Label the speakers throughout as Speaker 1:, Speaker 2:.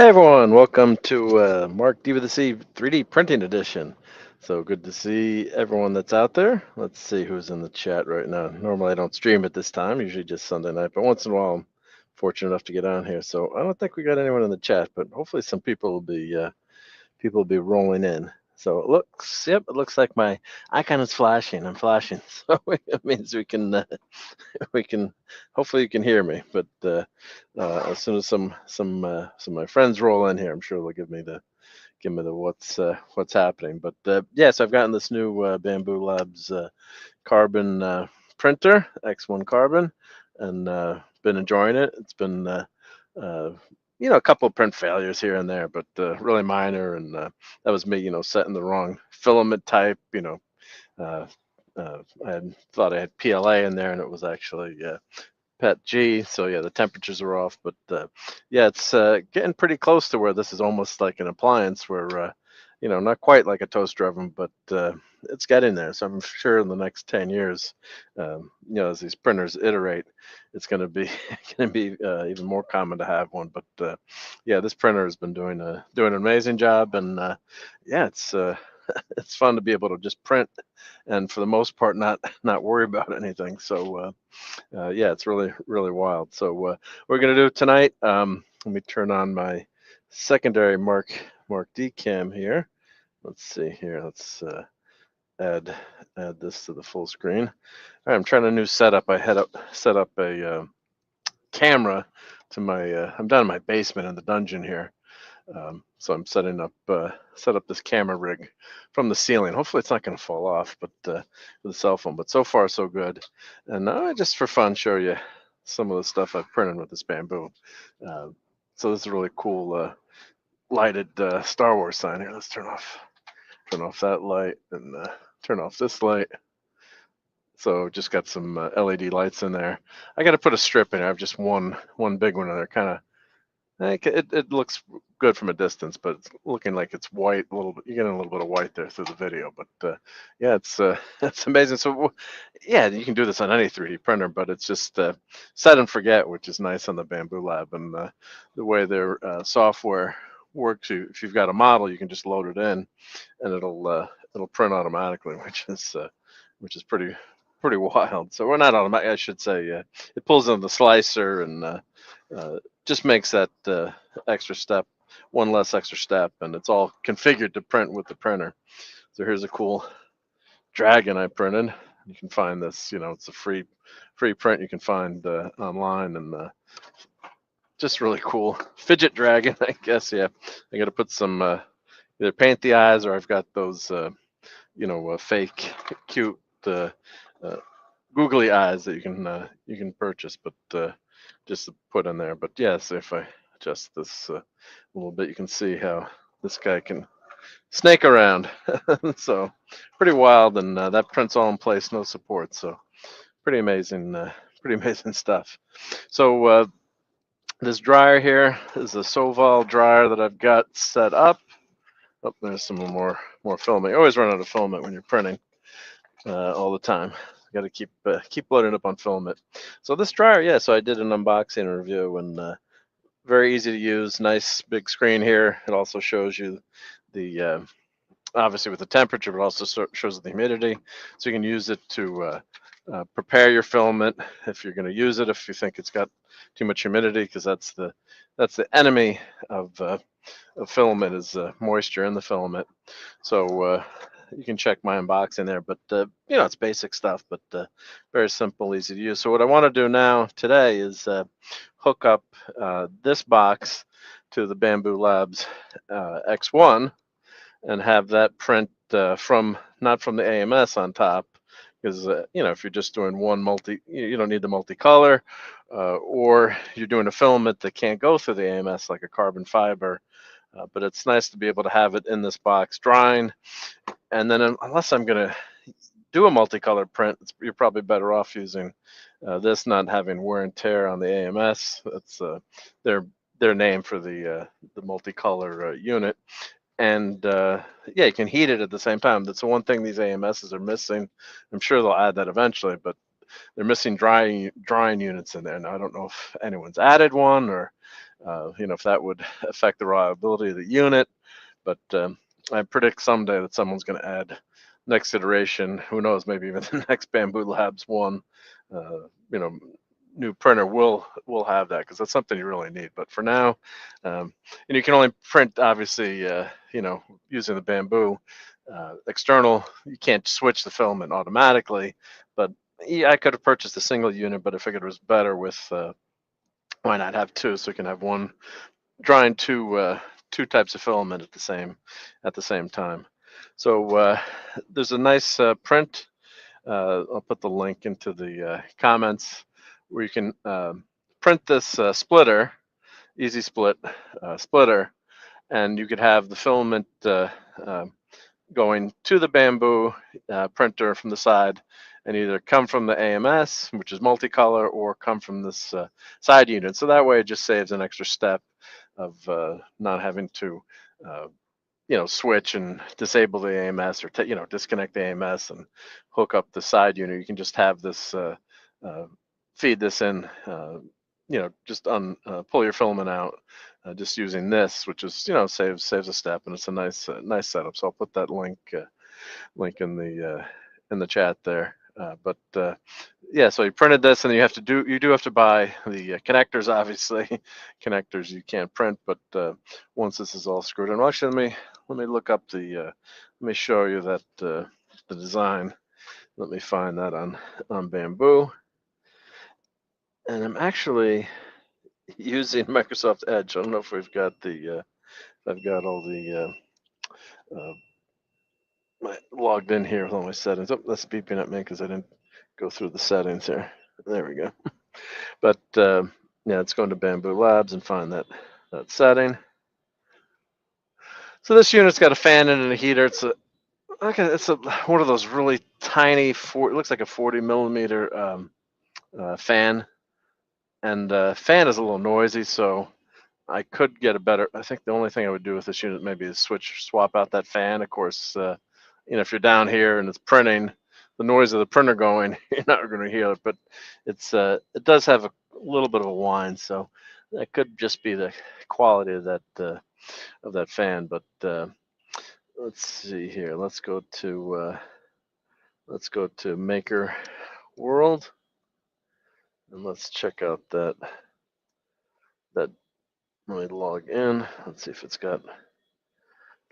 Speaker 1: Hey everyone, welcome to Marc D with the C 3D printing edition. So good to see everyone that's out there. Let's see who's in the chat right now. Normally I don't stream at this time, usually just Sunday night, but once in a while I'm fortunate enough to get on here. So I don't think we got anyone in the chat, but hopefully some people will be rolling in. So it looks like my icon is flashing. I'm flashing, so it means we can hopefully you can hear me. But as soon as some of my friends roll in here, I'm sure they'll give me the what's happening. But yeah, so I've gotten this new Bambu Labs carbon printer, X1 carbon, and been enjoying it. It's been uh, a couple of print failures here and there, but really minor. And that was me, setting the wrong filament type. Uh, I had thought I had PLA in there, and it was actually PET G. So yeah, the temperatures are off, but yeah, it's getting pretty close to where this is almost like an appliance, where not quite like a toaster oven, but it's getting there. So I'm sure in the next 10 years, as these printers iterate, it's going to be going to be even more common to have one. But yeah, this printer has been doing an amazing job, and yeah, it's fun to be able to just print, and for the most part, not worry about anything. So yeah, it's really wild. So we're gonna do tonight. Let me turn on my secondary Marc D cam here. Let's see here. Let's add add this to the full screen. All right, I'm trying a new setup. I had set up a camera to my. I'm down in my basement in the dungeon here. So I'm set up this camera rig from the ceiling. Hopefully it's not going to fall off, but with a cell phone. But so far so good. And just for fun, show you some of the stuff I've printed with this bamboo. Uh, so this is a really cool lighted Star Wars sign here. Let's turn off that light and turn off this light. So just got some LED lights in there. I got to put a strip in there. I have just one big one in there, kind of. It looks good from a distance, but it's looking like it's white a little bit. You're getting a little bit of white there through the video, but yeah, it's it's amazing. So yeah, you can do this on any 3D printer, but it's just set and forget, which is nice on the Bambu Lab, and the way their software works. If you've got a model, you can just load it in, and it'll print automatically, which is pretty wild. So we're not automatic, I should say. It pulls in the slicer and just makes that extra step, one less extra step, and it's all configured to print with the printer. So here's a cool dragon I printed. You can find this, it's a free print you can find online, and just really cool fidget dragon, I guess. Yeah, I got to put some either paint the eyes, or I've got those fake cute googly eyes that you can purchase, but just to put in there. But yeah, so if I adjust this a little bit, you can see how this guy can snake around. So pretty wild, and that prints all in place, no support. So pretty amazing stuff. So this dryer here is a Sovol dryer that I've got set up. Oh, there's some more filament. You always run out of filament when you're printing all the time. Got to keep loading up on filament. So this dryer, yeah. So I did an unboxing review, and very easy to use. Nice big screen here. It also shows you the obviously with the temperature, but also shows the humidity. So you can use it to prepare your filament if you're going to use it. If you think it's got too much humidity, because that's the enemy of filament, is moisture in the filament. So you can check my unboxing there, but it's basic stuff, but very simple, easy to use. So what I want to do now today is hook up this box to the Bambu Labs X1 and have that print not from the AMS on top, because if you're just doing one you don't need the multicolor, or you're doing a filament that can't go through the AMS like a carbon fiber. But it's nice to be able to have it in this box drying. And then unless I'm going to do a multicolor print, you're probably better off using this, not having wear and tear on the AMS. That's their name for the multicolor unit. And yeah, you can heat it at the same time. That's the one thing these AMSs are missing. I'm sure they'll add that eventually, but they're missing drying units in there. Now I don't know if anyone's added one, or if that would affect the reliability of the unit. But I predict someday that someone's going to add next iteration. Who knows? Maybe even the next Bambu Labs one, new printer will have that, because that's something you really need. But for now, and you can only print, obviously, using the Bambu external. You can't switch the filament automatically. But yeah, I could have purchased a single unit, but I figured it was better with why not have two, so you can have one drawing two types of filament at the same time. So there's a nice print. I'll put the link into the comments where you can print this splitter, easy split splitter, and you could have the filament going to the Bambu printer from the side, and either come from the AMS, which is multicolor, or come from this side unit. So that way it just saves an extra step of not having to switch and disable the AMS, or disconnect the AMS and hook up the side unit. You can just have this feed this in, just pull your filament out just using this, which is saves a step, and it's a nice setup. So I'll put that link in the chat there. Yeah, so you printed this, and you do have to buy the connectors. Obviously, connectors you can't print, but once this is all screwed in, well, actually, let me look up let me show you that the design. Let me find that on Bambu, and I'm actually using Microsoft Edge. I don't know if we've got I've got all the logged in here with all my settings. Oh, that's beeping at me because I didn't go through the settings here. There we go. But yeah, let's go into Bambu Labs and find that setting. So this unit's got a fan in and a heater. It's one of those really tiny, it looks like a 40 millimeter fan, and fan is a little noisy, so I could get a better. I think the only thing I would do with this unit maybe is swap out that fan. Of course, if you're down here and it's printing, the noise of the printer going, you're not going to hear it. But it does have a little bit of a whine, so that could just be the quality of that fan. But let's see here. Let's go to Maker World, and let's check out that. Let me log in. Let's see if it's got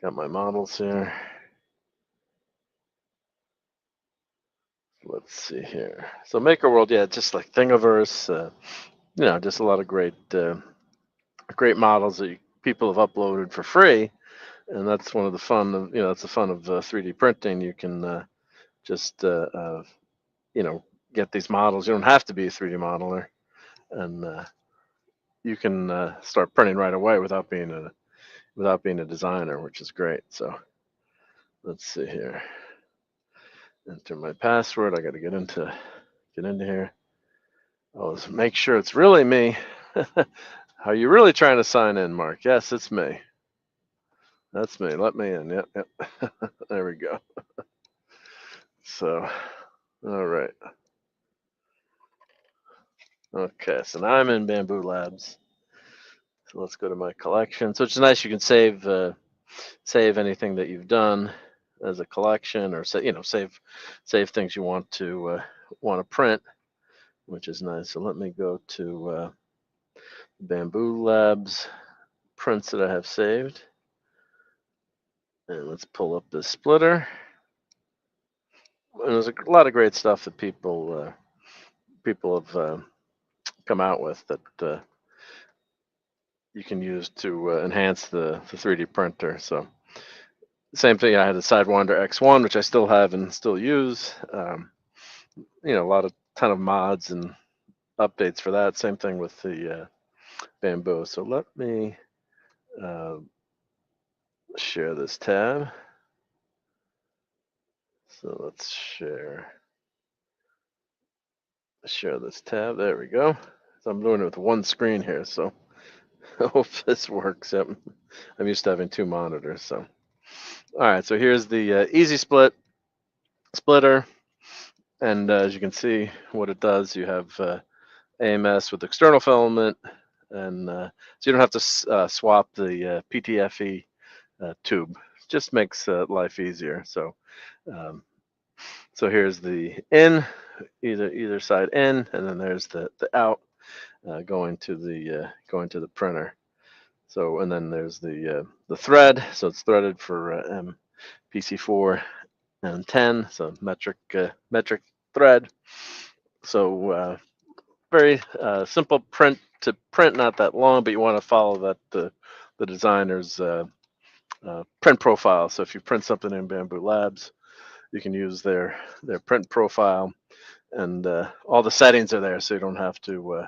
Speaker 1: my models here. Let's see here. So Maker World, yeah, just like Thingiverse, just a lot of great models that people have uploaded for free, and that's one of the fun of that's the fun of 3D printing. You can just get these models. You don't have to be a 3D modeler, and you can start printing right away without being a designer, which is great. So let's see here. Enter my password. I got to get into here. Oh, make sure it's really me. Are you really trying to sign in, Mark? Yes, it's me. That's me. Let me in. Yep. There we go. So, all right. Okay, so now I'm in Bambu Labs. So let's go to my collection. So it's nice, you can save anything that you've done as a collection, or save things you want to print, which is nice. So let me go to Bambu Labs prints that I have saved, and let's pull up this splitter. And there's a lot of great stuff that people have come out with that you can use to enhance the 3D printer. So same thing. I had a Sidewinder X1, which I still have and still use. A ton of mods and updates for that. Same thing with the Bambu. So let me share this tab. So let's share this tab. There we go. So I'm doing it with one screen here, so I hope this works. Yep. I'm used to having two monitors. So all right, so here's the easy splitter, and as you can see what it does, you have AMS with external filament, and so you don't have to swap the PTFE tube. Just makes life easier. So um, so here's the in, either side in, and then there's the out going to the printer. So and then there's the thread. So it's threaded for PC4 and 10. So metric thread. So very simple print to print, not that long, but you want to follow that the designer's print profile. So if you print something in Bambu Labs, you can use their print profile, and all the settings are there, so you don't have to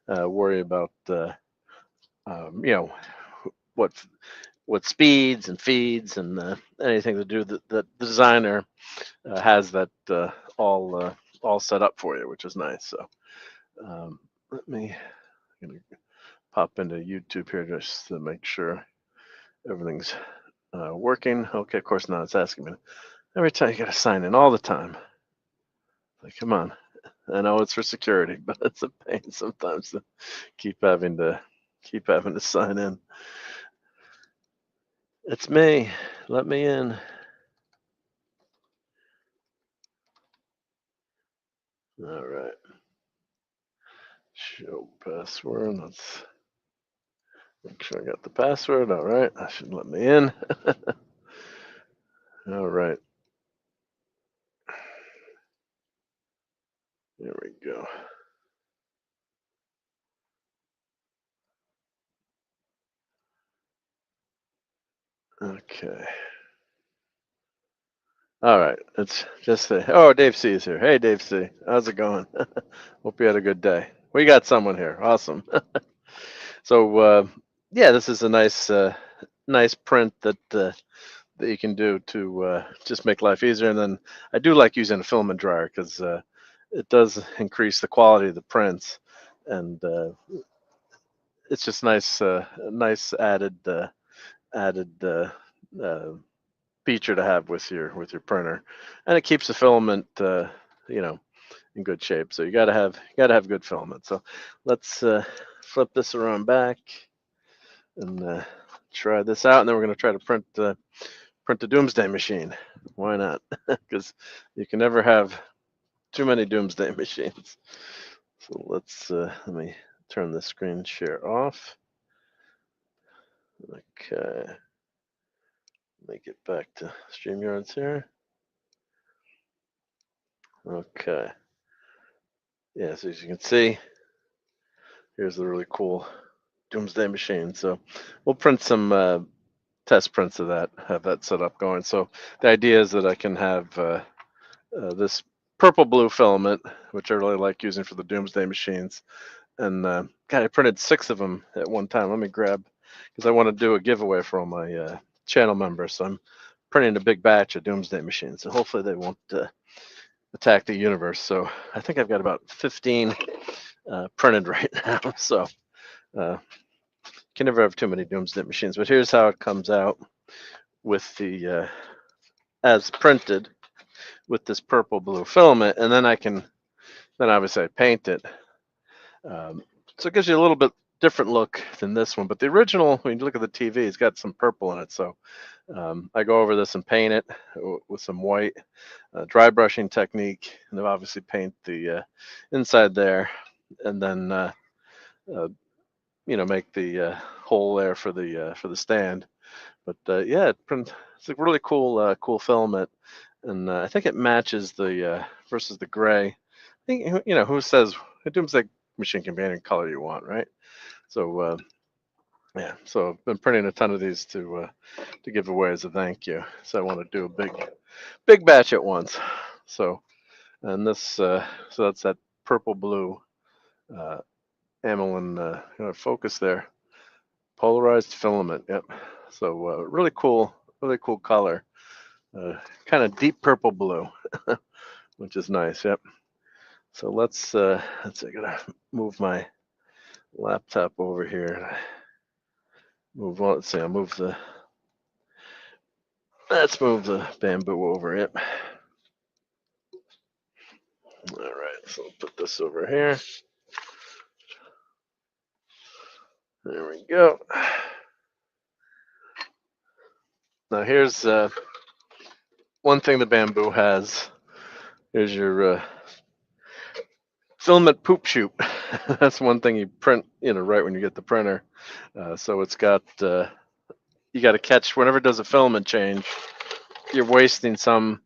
Speaker 1: worry about you know what what speeds and feeds and anything to do that the designer has that all set up for you, which is nice. So let me I'm gonna pop into YouTube here just to make sure everything's working. Okay, of course now it's asking me every time. You gotta sign in all the time. Like, come on. I know it's for security, but it's a pain sometimes to keep having to sign in. It's me. Let me in. All right. Show password. Let's make sure I got the password. All right. That should let me in. All right. There we go. Okay. All right. It's just oh, Dave C is here. Hey, Dave C. How's it going? Hope you had a good day. We got someone here. Awesome. So yeah, this is a nice print that you can do to just make life easier. And then I do like using a filament dryer because it does increase the quality of the prints, and it's just nice added uh, feature to have with your printer, and it keeps the filament you know in good shape. So you gotta have good filament. So let's flip this around back and try this out, and then we're gonna try to print the Doomsday Machine. Why not? Because you can never have too many Doomsday Machines. So let me turn the screen share off. Okay, let me get back to StreamYards here. Okay, yeah, so as you can see, here's the really cool Doomsday Machine. So we'll print some test prints of that, have that set up going. So the idea is that I can have this purple blue filament, which I really like using for the Doomsday Machines. And God, I printed 6 of them at one time. Let me grab, because I want to do a giveaway for all my channel members. So I'm printing a big batch of Doomsday Machines. So hopefully they won't attack the universe. So I think I've got about 15 printed right now. So can never have too many Doomsday Machines. But here's how it comes out with the as printed with this purple blue filament, and then then obviously I paint it. So it gives you a little bit different look than this one. But the original, when you look at the TV, it's got some purple in it. So I go over this and paint it with some white dry brushing technique, and then obviously paint the inside there, and then make the hole there for the stand. But yeah, it's a really cool filament, and I think it matches the versus the gray. I think who says a Doomsday Machine can be any color you want, right? So yeah, so I've been printing a ton of these to give away as a thank you. So I want to do a big batch at once. So and this so that's that purple blue aniline focus there, polarized filament. Yep. So really cool color. Kind of deep purple blue, which is nice. Yep. So let's see. I gotta move my laptop over here. Move on. Let's see. Let's move the Bambu over it. All right. So I'll put this over here. There we go. Now here's one thing the Bambu has. Here's your filament poop chute. That's one thing you print, right when you get the printer. So it's got, you got to catch whenever it does a filament change, you're wasting some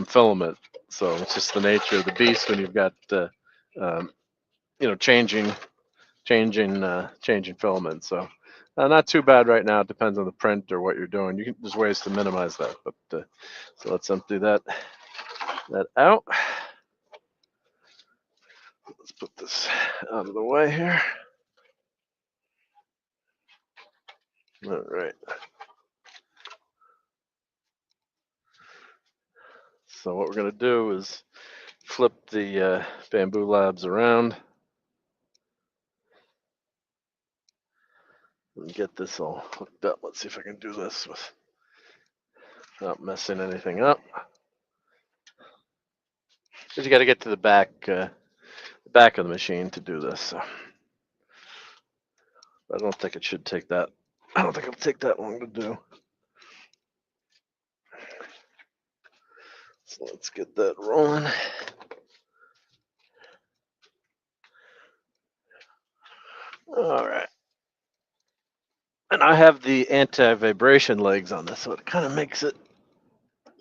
Speaker 1: filament. So it's just the nature of the beast when you've got, changing filament. So not too bad right now. It depends on the print or what you're doing. There's ways to minimize that. But so let's empty that out. Let's put this out of the way here. All right. So what we're going to do is flip the Bambu Labs around and get this all hooked up. Let's see if I can do this without messing anything up. Because you got to get to the back of the machine to do this. So I don't think it should take that. I don't think it'll take that long to do. So let's get that rolling. All right. And I have the anti-vibration legs on this, so it kind of makes it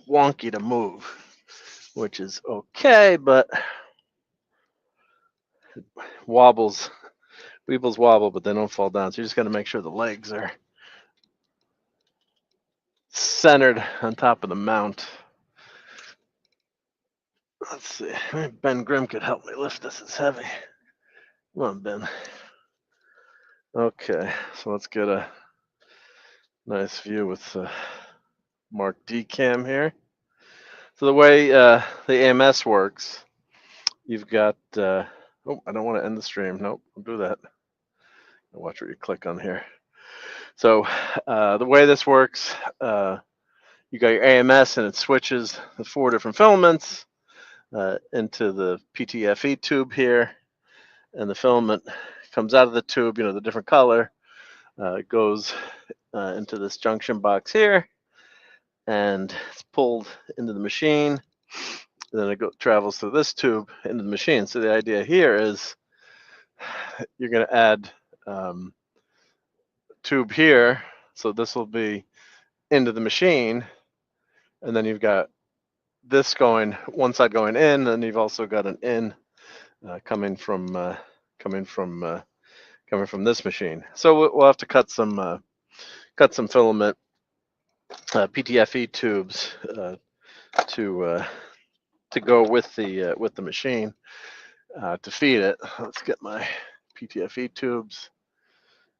Speaker 1: wonky to move, which is okay, but weebles wobble, but they don't fall down. So you just got to make sure the legs are centered on top of the mount. Let's see. Maybe Ben Grimm could help me lift this. It's heavy. Come on, Ben. Okay, so let's get a nice view with Marc D cam here. So the way the AMS works, you've got. Oh, I don't want to end the stream. Nope, don't do that. Watch what you click on here. So the way this works, you got your AMS and it switches the 4 different filaments into the PTFE tube here, and the filament comes out of the tube, the different color, it goes into this junction box here, and it's pulled into the machine. And then it travels through this tube into the machine. So the idea here is you're going to add tube here, so this will be into the machine, and then you've got this going one side going in, and you've also got an in coming from this machine. So we'll have to cut some filament PTFE tubes to go with the machine to feed it. Let's get my PTFE tubes.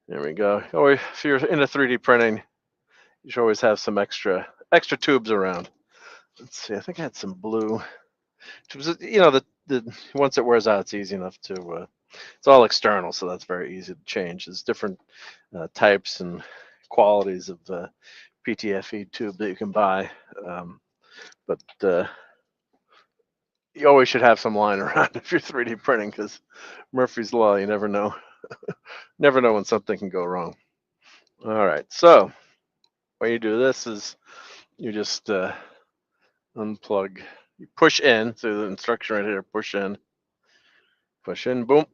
Speaker 1: There we go. Or if you're into 3D printing, you should always have some extra tubes around. Let's see. I think I had some blue tubes. The once it wears out, it's easy enough to. It's all external, so that's very easy to change. There's different types and qualities of PTFE tube that you can buy, but you always should have some lying around if you're 3D printing, because Murphy's Law, you never know. Never know when something can go wrong. All right, so when you do this is you just unplug, you push in, so the instruction right here, push in, boom.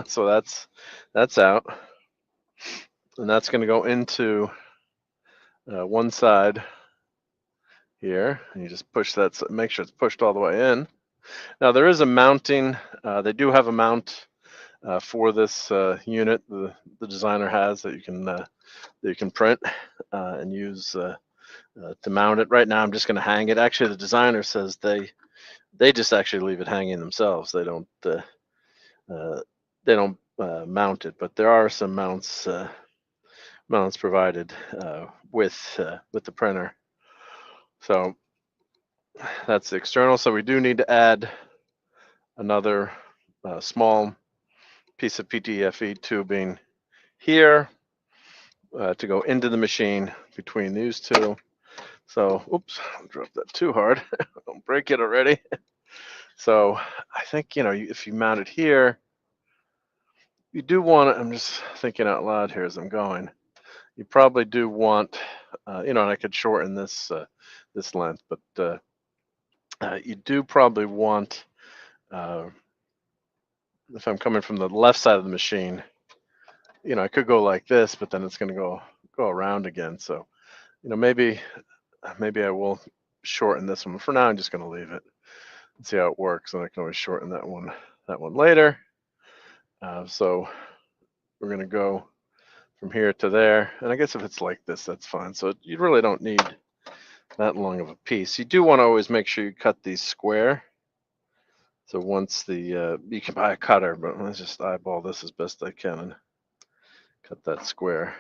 Speaker 1: So that's out, and that's going to go into one side here, and you just push that, so make sure it's pushed all the way in. Now there is a mounting, they do have a mount for this unit the designer has that you can print and use to mount it. Right now I'm just going to hang it. Actually, the designer says they just actually leave it hanging themselves. They don't mount it, but there are some mounts provided with the printer. So that's the external. So we do need to add another small piece of PTFE tubing here to go into the machine between these two. So, oops, I dropped that too hard. Don't break it already. So I think, if you mount it here, You do want to, I'm just thinking out loud here as I'm going. You probably do want, and I could shorten this this length, but you do probably want, if I'm coming from the left side of the machine, I could go like this, but then it's going to go around again. So, maybe I will shorten this one. For now, I'm just going to leave it and see how it works, and I can always shorten that one later. So we're going to go from here to there, and I guess if it's like this, that's fine. So you really don't need that long of a piece. You do want to always make sure you cut these square. So once you can buy a cutter, but let's just eyeball this as best I can and cut that square.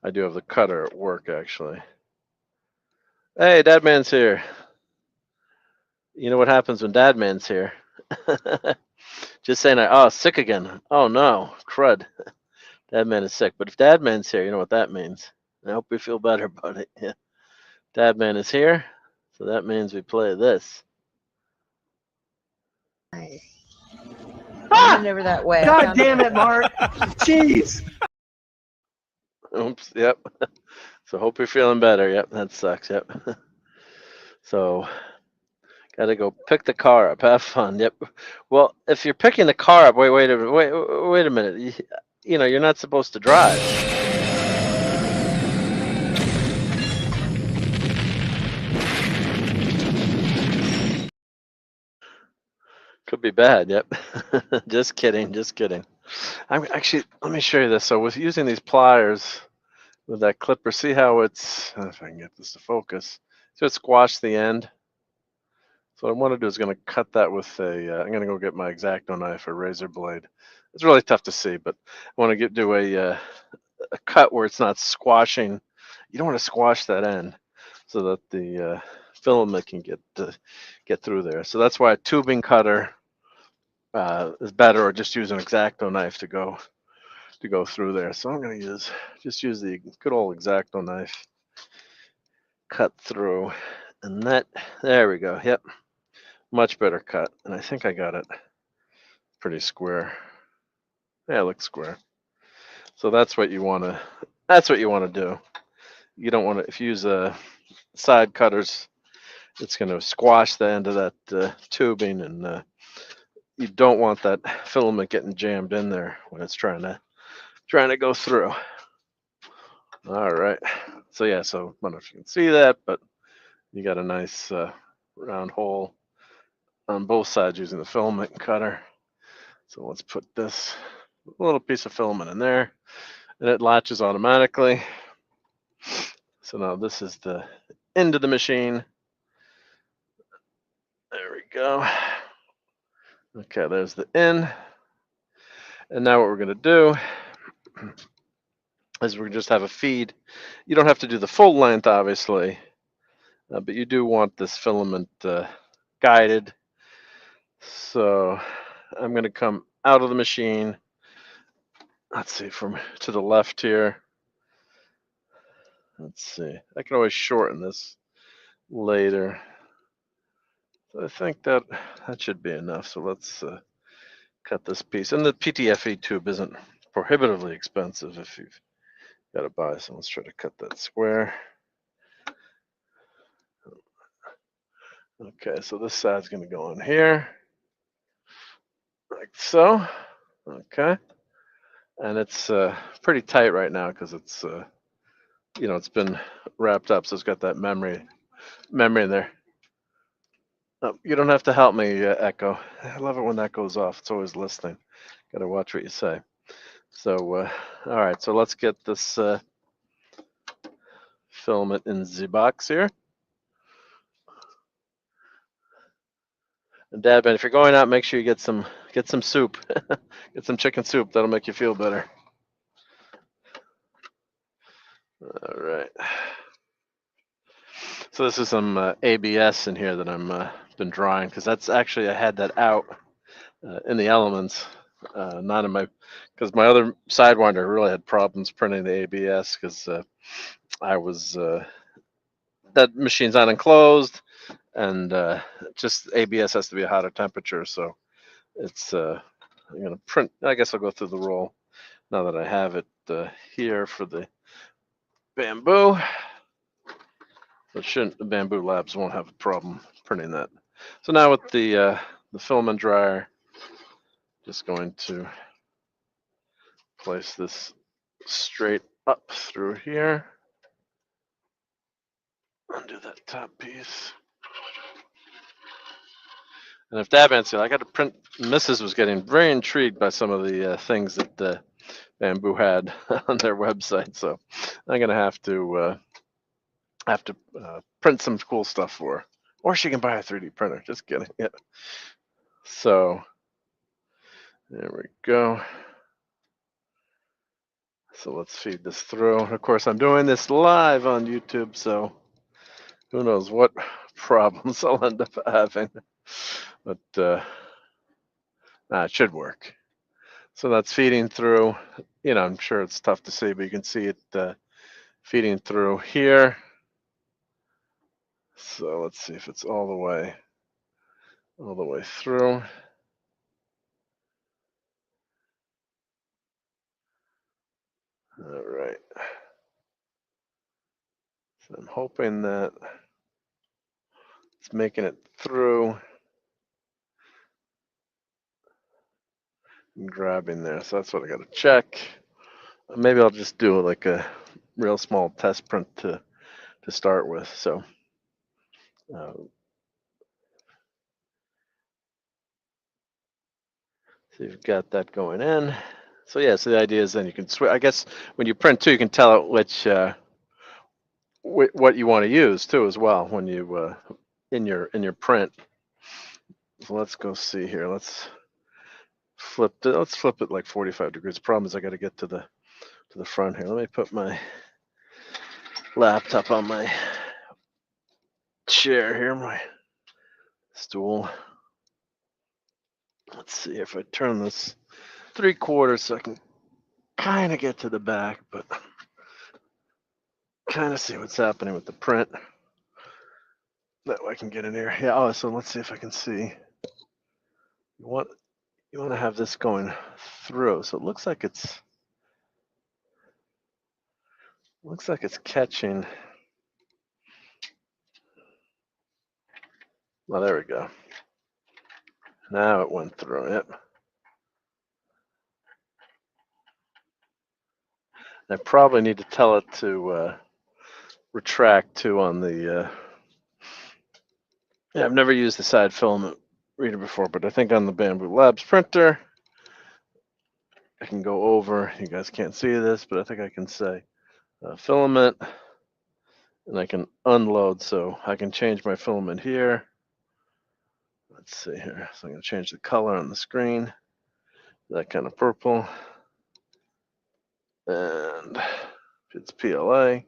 Speaker 1: I do have the cutter at work, actually. Hey, Dadman's here. You know what happens when Dadman's here? Just saying, sick again. Oh no, crud. Dadman is sick. But if Dadman's here, you know what that means. I hope you feel better about it. Yeah. Dadman is here, so that means we play this.
Speaker 2: Nice.
Speaker 3: Ah!
Speaker 2: Over that way.
Speaker 3: God damn it, Mark. Jeez.
Speaker 1: Oops, yep. So hope you're feeling better. Yep, that sucks. Yep. So gotta go pick the car up. Have fun. Yep. Well, if you're picking the car up, wait a minute. You're not supposed to drive. Could be bad. Yep. Just kidding. I'm actually, let me show you this. So with using these pliers with that clipper, see how it's, if I can get this to focus, so it squashed the end. So what I want to do is going to cut that with I'm going to go get my X-Acto knife or razor blade. It's really tough to see, but I want to do a cut where it's not squashing. You don't want to squash that end so that the filament can get through there. So that's why a tubing cutter is better, or just use an X-Acto knife to go through there. So I'm going to just use the good old X-Acto knife, cut through, and there we go. Yep, much better cut, and I think I got it pretty square. Yeah, it looks square. So that's what you want to do. You don't want to, if you use side cutters, it's going to squash the end of that tubing, and you don't want that filament getting jammed in there when it's trying to go through. All right. So yeah, so I don't know if you can see that, but you got a nice round hole on both sides using the filament cutter. So let's put this little piece of filament in there, and it latches automatically. So now this is the end of the machine. There we go. Okay, there's the in. And now what we're going to do is we're just have a feed. You don't have to do the full length, obviously, but you do want this filament guided. So I'm going to come out of the machine. Let's see, from to the left here. Let's see. I can always shorten this later. So I think that should be enough. So let's cut this piece. And the PTFE tube isn't prohibitively expensive if you've got to buy. So let's try to cut that square. Okay, so this side's going to go in here, like so. Okay, and it's pretty tight right now because it's it's been wrapped up, so it's got that memory in there. Oh, you don't have to help me, Echo. I love it when that goes off. It's always listening. Got to watch what you say. So, all right. So let's get this filament in the box here. And Dad, if you're going out, make sure you get some soup. Get some chicken soup. That'll make you feel better. All right. So this is some ABS in here that I'm been drying, because that's actually, I had that out in the elements, not in because my other Sidewinder really had problems printing the ABS, because I was that machine's not enclosed, and just ABS has to be a hotter temperature, so it's I'm going to print. I guess I'll go through the roll now that I have it here for the Bambu. But shouldn't the Bambu Labs won't have a problem printing that. So now with the filament dryer, just going to place this straight up through here. Undo that top piece. And if Dab said, I got to print, Mrs. was getting very intrigued by some of the things that Bambu had on their website. So I'm going to have to print some cool stuff for her. Or she can buy a 3D printer. Just kidding. Yeah. So there we go. So let's feed this through. Of course, I'm doing this live on YouTube, so who knows what problems I'll end up having. But it should work. So that's feeding through. You know, I'm sure it's tough to see, but you can see it feeding through here. So let's see if it's all the way through. All right. So I'm hoping that it's making it through and grabbing there. So that's what I got to check. Maybe I'll just do like a real small test print to start with. So so you've got that going in. So yeah, so the idea is then you can switch. I guess when you print too, you can tell it which what you want to use too as well when you in your print. So let's go see here. Let's flip it like 45 degrees. The problem is I got to get to the front here. Let me put my laptop on my chair here, my stool. Let's see if I turn this 3/4 so I can kind of get to the back, but kind of see what's happening with the print. That way I can get in here. Yeah. Oh, so let's see if I can see. You want to have this going through. So it looks like it's catching. Well, there we go. Now it went through. Yep. I probably need to tell it to retract too on the. Yeah, I've never used the side filament reader before, but I think on the Bambu Labs printer, I can go over. You guys can't see this, but I think I can say filament, and I can unload. So I can change my filament here. Let's see here. So I'm going to change the color on the screen, that kind of purple. And if it's PLA,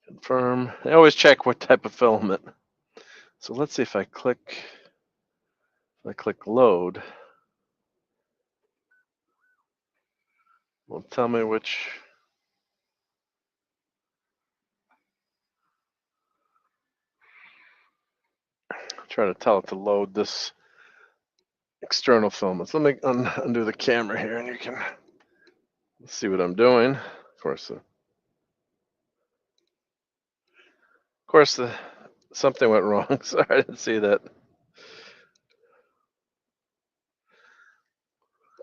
Speaker 1: confirm. I always check what type of filament. So let's see if I click load. Will tell me which. Try to tell it to load this external filament. So let me undo the camera here, and you can see what I'm doing. Of course, something went wrong. Sorry, I didn't see that.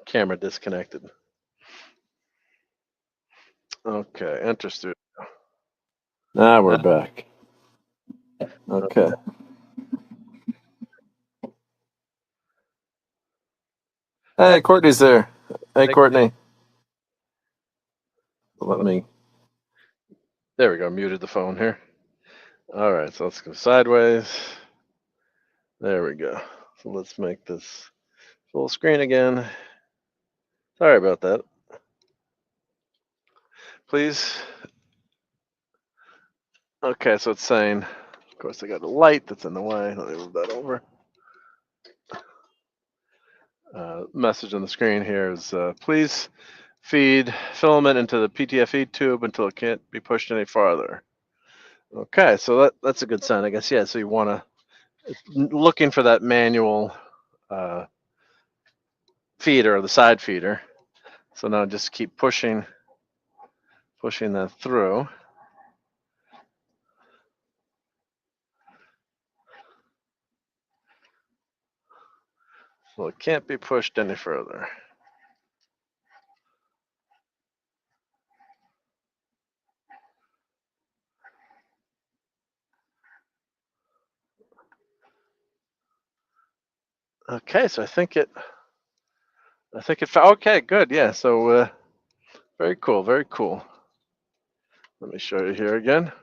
Speaker 1: Camera disconnected. Okay, enter studio. Now we're back. Okay. Hey, Courtney's there. Hey, Courtney. Let me. There we go. Muted the phone here. All right, so let's go sideways. There we go. So let's make this full screen again. Sorry about that. Please. Okay, so it's saying, of course, I got a light that's in the way. Let me move that over. Message on the screen here is please feed filament into the PTFE tube until it can't be pushed any farther. Okay, so that's a good sign, I guess. Yeah, so you want to looking for that manual feeder or the side feeder. So now just keep pushing that through. Well, it can't be pushed any further. Okay, so I think it okay, good, yeah. So very cool, very cool. Let me show you here again.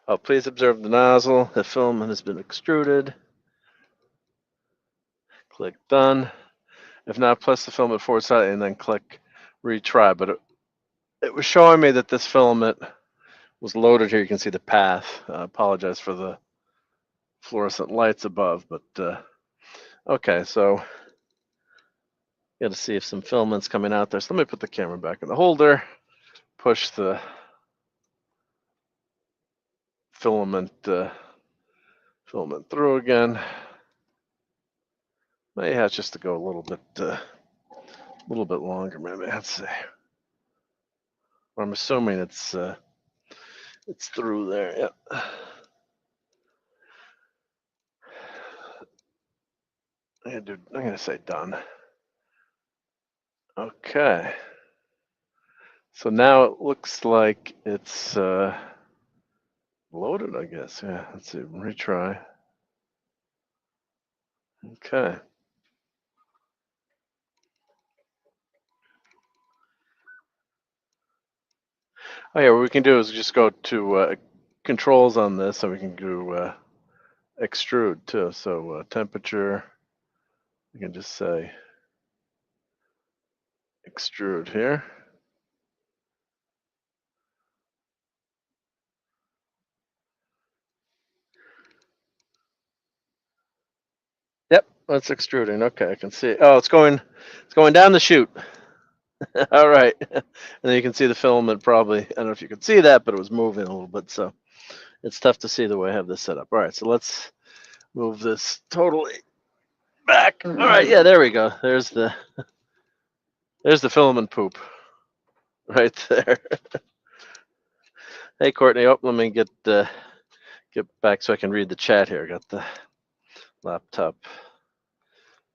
Speaker 1: Oh, please observe the nozzle. The filament has been extruded. Click done. If not, press the filament forward side and then click retry. But it was showing me that this filament was loaded here. You can see the path. I apologize for the fluorescent lights above, but okay, so got to see if some filament's coming out there. So let me put the camera back in the holder, push the filament through again. May have just to go a little bit longer. Maybe let's see. I'm assuming it's through there. Yep. I'm gonna say done. Okay. So now it looks like it's loaded, I guess. Yeah. Let's see. Retry. Okay. Oh yeah, what we can do is just go to controls on this, so we can do extrude too. So temperature, we can just say extrude here. Yep, that's extruding. Okay, I can see it. Oh, it's going down the chute. All right, and then you can see the filament probably. I don't know if you could see that, but it was moving a little bit, so it's tough to see the way I have this set up. All right, so let's move this totally back. All right, yeah, there we go. There's the filament poop right there. Hey, Courtney. Oh, let me get back so I can read the chat here. Got the laptop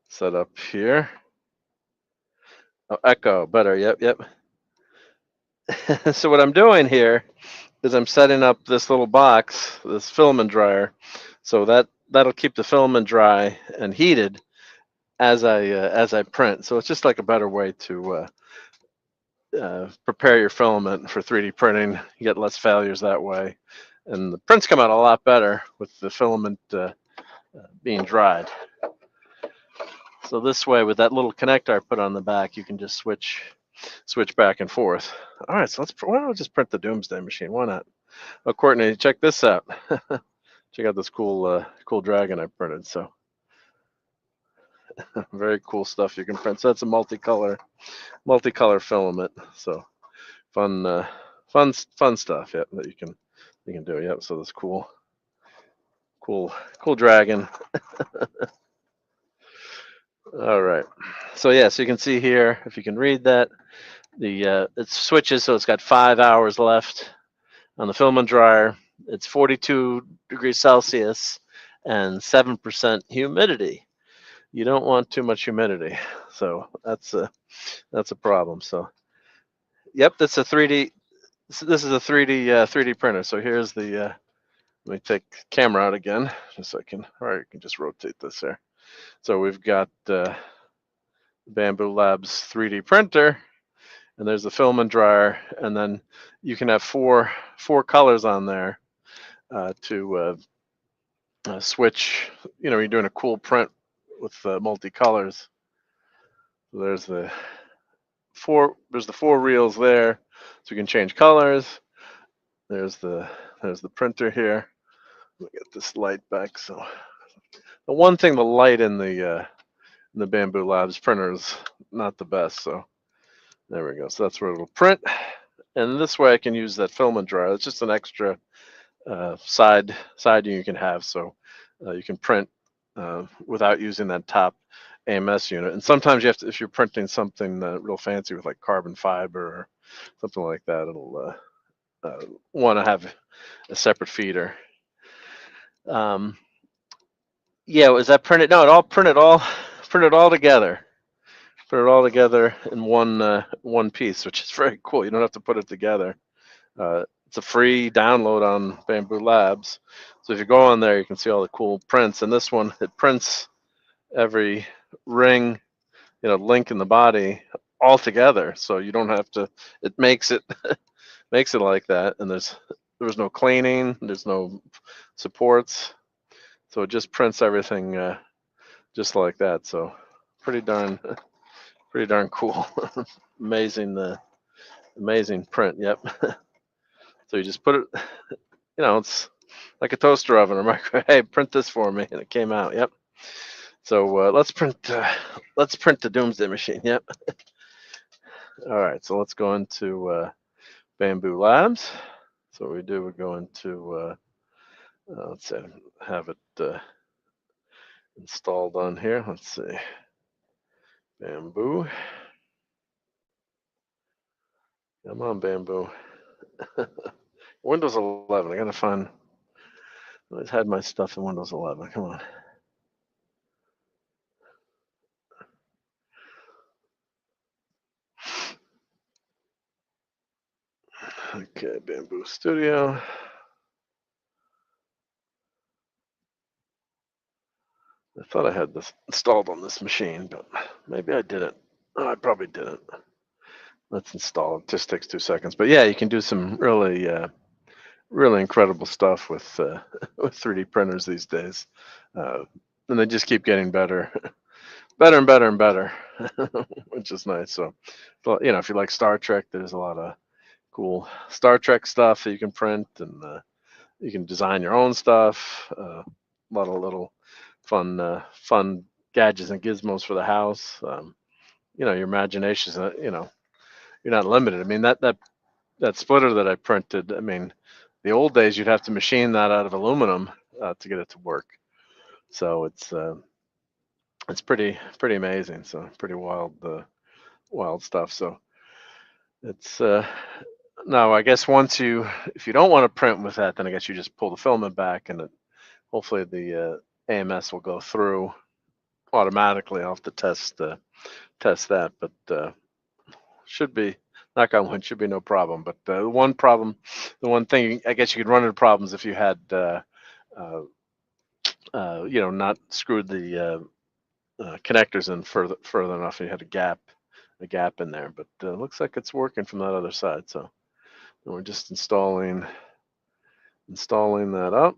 Speaker 1: set up here. Oh, echo, better. Yep. So what I'm doing here is I'm setting up this little box, this filament dryer, so that'll keep the filament dry and heated as I print. So it's just like a better way to prepare your filament for 3D printing. You get less failures that way, and the prints come out a lot better with the filament being dried. So this way, with that little connector I put on the back, you can just switch back and forth. All right, so why don't we just print the Doomsday Machine? Why not? Oh, Courtney, check this out. Check out this cool dragon I printed. So very cool stuff you can print. So that's a multicolor filament. So fun stuff. Yeah, that you can do. Yep. So this cool dragon. All right. So yeah, so you can see here, if you can read that, it switches, so it's got 5 hours left on the filament dryer. It's 42 degrees Celsius and 7% humidity. You don't want too much humidity, so that's a problem. So, yep, that's a 3D. This is a 3D printer. So here's the. Let me take the camera out again, just so I can. All right, you can just rotate this there. So we've got Bambu Labs 3D printer, and there's the filament dryer, and then you can have four colors on there to switch. You know, you're doing a cool print with multicolors. So there's the four reels there, so you can change colors. There's the printer here. Let me get this light back. So the one thing, the light in the Bambu Labs printer is not the best. So there we go. So that's where it'll print. And this way I can use that filament dryer. It's just an extra side you can have. So you can print without using that top AMS unit. And sometimes you have to, if you're printing something real fancy with like carbon fiber or something like that, it'll want to have a separate feeder. Yeah, was that printed? No, it all printed all together. Put it all together in one piece, which is very cool. You don't have to put it together. It's a free download on Bambu Labs. So if you go on there, you can see all the cool prints. And this one, it prints every ring, link in the body all together. So you don't have to. It makes it makes it like that. And there was no cleaning. There's no supports. So it just prints everything just like that. So pretty darn cool. Amazing print. Yep. So you just put it, it's like a toaster oven or microwave. Hey, print this for me, and it came out. Yep. So let's print the Doomsday Machine. Yep. All right. So let's go into Bambu Labs. So what we do, we go into let's say have it installed on here. Let's see, Bambu. Come on, Bambu. Windows 11. I gotta find. I always had my stuff in Windows 11. Come on. Okay, Bambu Studio. I thought I had this installed on this machine, but maybe I didn't. Oh, I probably didn't. Let's install it. It just takes 2 seconds. But yeah, you can do some really incredible stuff with with 3D printers these days, and they just keep getting better, better and better and better, which is nice. So, if you like Star Trek, there's a lot of cool Star Trek stuff that you can print, and you can design your own stuff. A lot of little fun gadgets and gizmos for the house. Your imagination's you're not limited. I mean that splitter that I printed. I mean, the old days you'd have to machine that out of aluminum to get it to work. So it's pretty amazing. So pretty wild stuff. So it's now I guess if you don't want to print with that, then I guess you just pull the filament back, and hopefully the AMS will go through automatically. I'll have to test that, but should be, knock on wood, should be no problem. But the one thing I guess you could run into problems if you had not screwed the connectors in further enough, and you had a gap in there. But it looks like it's working from that other side. So we're just installing that up,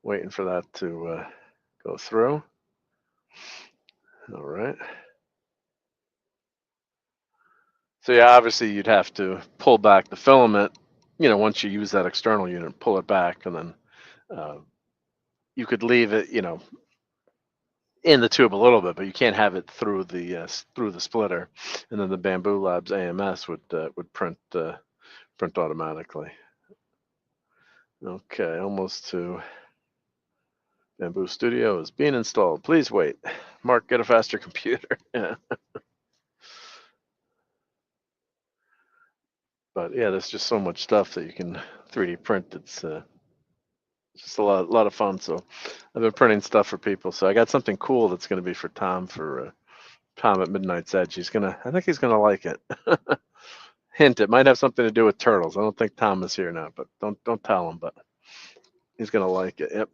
Speaker 1: waiting for that to go through. All right. So yeah, obviously you'd have to pull back the filament, once you use that external unit, pull it back, and then you could leave it, in the tube a little bit, but you can't have it through the splitter, and then the Bambu Labs AMS would print automatically. Okay, almost to Bambu Studio is being installed. Please wait. Mark, get a faster computer. Yeah. But yeah, there's just so much stuff that you can 3D print. It's just a lot of fun. So I've been printing stuff for people. So I got something cool that's going to be for Tom Tom at Midnight's Edge. I think he's gonna like it. Hint: it might have something to do with turtles. I don't think Tom is here now, but don't tell him. But he's gonna like it. Yep.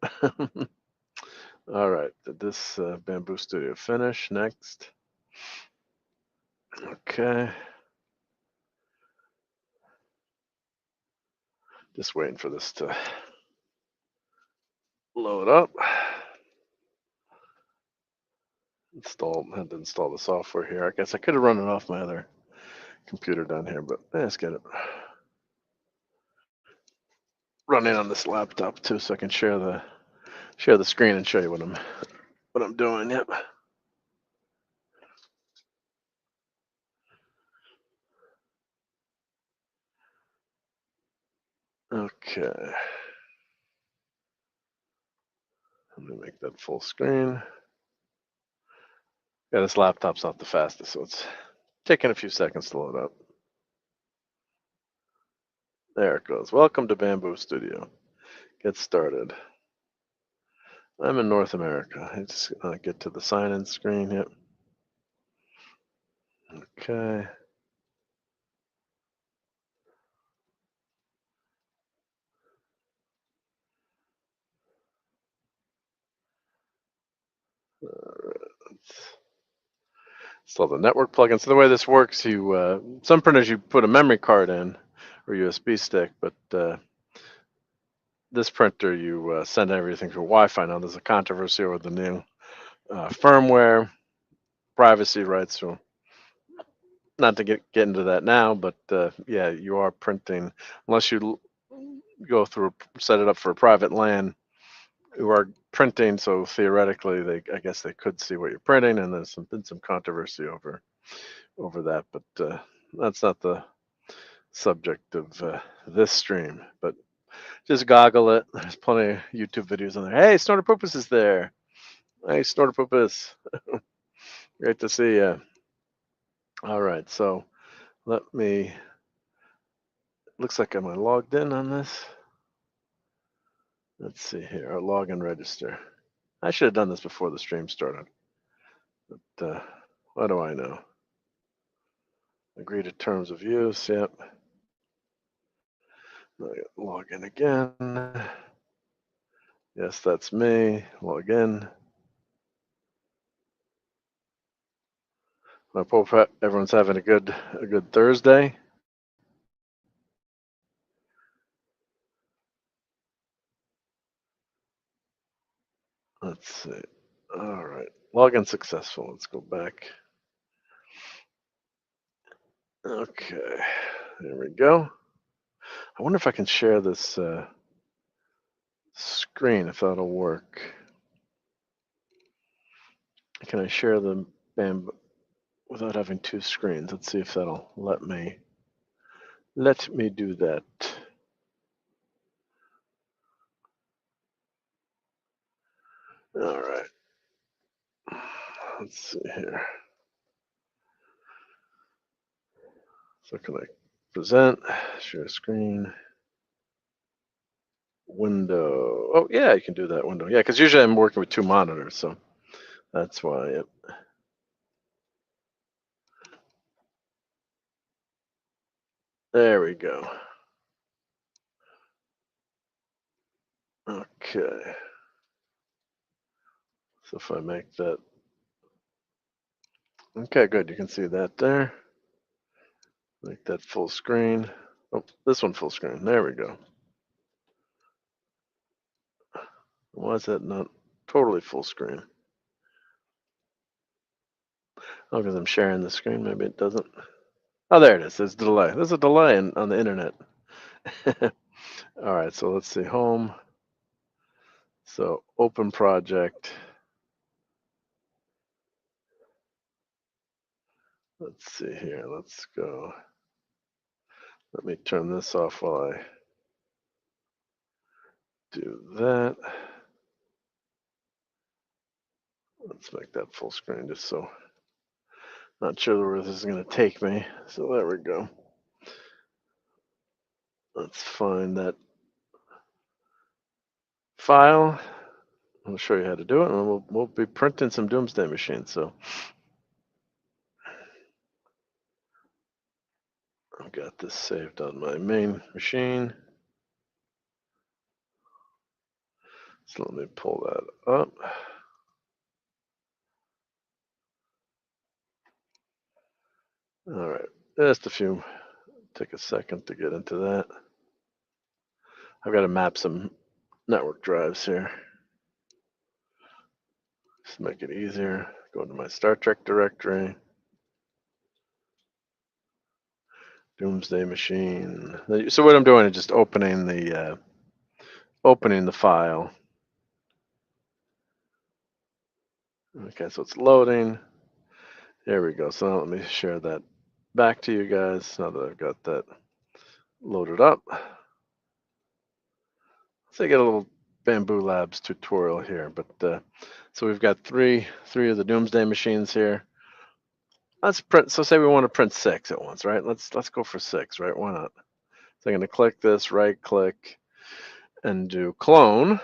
Speaker 1: All right. Did this Bambu Studio finish? Next. Okay. Just waiting for this to load up. Had to install the software here. I guess I could have run it off my other computer down here, but let's get it running on this laptop too, so I can share the screen and show you what I'm doing. Yep. Okay. Let me make that full screen. Yeah, this laptop's not the fastest, so it's taking a few seconds to load up. There it goes. Welcome to Bambu Studio. Get started. I'm in North America. I just get to the sign-in screen here. Okay. Install the network plugin. So the way this works, you some printers you put a memory card in or USB stick, but this printer you send everything through Wi-Fi. Now there's a controversy over the new firmware, privacy rights. So not to get into that now, but yeah, you are printing unless you go through set it up for a private LAN. You are printing, so theoretically, I guess they could see what you're printing, and there's been some controversy over that, but that's not the subject of this stream. But just goggle it. There's plenty of YouTube videos on there. Hey, Snorter Poopus is there. Hey, Snorter Poopus. Great to see you. All right, so let me. Looks like am I logged in on this? Let's see here. Our login register. I should have done this before the stream started. But what do I know? Agree to terms of use. Yep. Log in again. Yes, that's me. Log in. I hope everyone's having a good Thursday. Let's see. All right. Login successful. Let's go back. Okay. There we go. I wonder if I can share this screen, if that'll work. Can I share the Bambu without having two screens? Let's see if that'll let me do that. All right. Let's see here. So can I present, share screen, window? Oh yeah, you can do that window. Yeah, because usually I'm working with two monitors, so that's why. Yep. There we go. Okay. So if I make that, okay, good. You can see that there. Make that full screen. Oh, this one full screen. There we go. Why is that not totally full screen? Oh, because I'm sharing the screen. Maybe it doesn't. Oh, there it is. There's a delay. There's a delay on the internet. All right, so let's see. Home. So open project. Let's see here. Let's go. Let me turn this off while I do that. Let's make that full screen just so. Not sure where this is going to take me. So there we go. Let's find that file. I'll show you how to do it, and we'll be printing some Doomsday Machine. So I've got this saved on my main machine. So let me pull that up. All right, just a few. Take a second to get into that. I've got to map some network drives here. Just make it easier. Go into my Star Trek directory. Doomsday Machine. So what I'm doing is just opening the file. Okay, so it's loading. There we go. So now let me share that back to you guys now that I've got that loaded up. So I get a little Bambu Labs tutorial here. But so we've got three of the Doomsday machines here. Let's print. So say we want to print 6 at once, right? Let's go for 6, right? Why not? So I'm going to click this, right click, and do clone,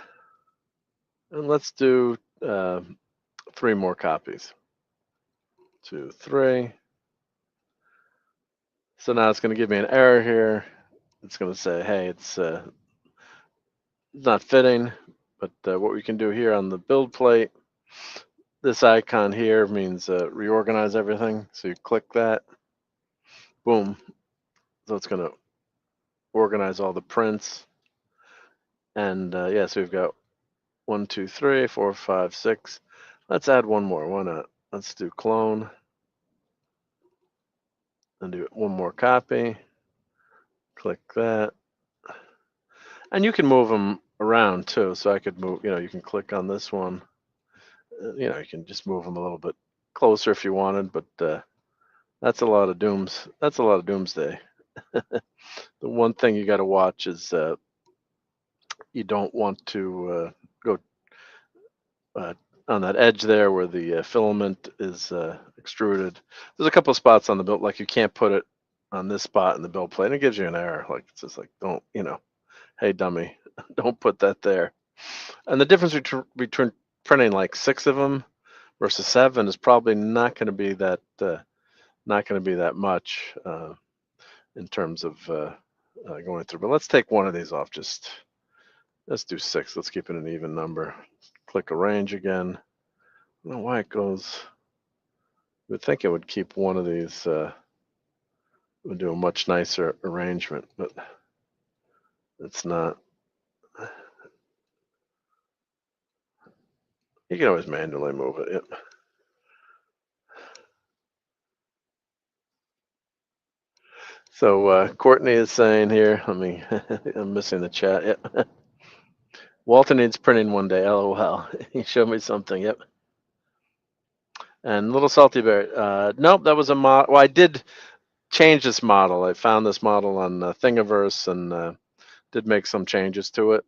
Speaker 1: and let's do 3 more copies. 2, 3. So now it's going to give me an error here. It's going to say, hey, it's not fitting. But what we can do here on the build plate, this icon here means reorganize everything. So you click that, boom. So it's going to organize all the prints. And yeah, so we've got 1, 2, 3, 4, 5, 6. Let's add one more. Why not? Let's do clone and do 1 more copy. Click that. And you can move them around too. So I could move, you can click on this one. You can just move them a little bit closer if you wanted, but that's a lot of Doomsday. The one thing you got to watch is you don't want to go on that edge there where the filament is extruded. There's a couple of spots on the build, like you can't put it on this spot in the build plate. And it gives you an error. Like it's just like, don't, hey dummy, don't put that there. And the difference between printing like 6 of them versus 7 is probably not going to be that much in terms of going through. But let's take one of these off. Let's do 6. Let's keep it an even number. Click arrange again. I don't know why it goes. I would think it would keep one of these. Would do a much nicer arrangement, but it's not. You can always manually move it. Yep. So Courtney is saying here, I'm missing the chat. Yep. Walter needs printing one day. LOL. He showed me something. Yep. And Little Salty Bear. Nope, that was a mod. Well, I did change this model. I found this model on Thingiverse and did make some changes to it.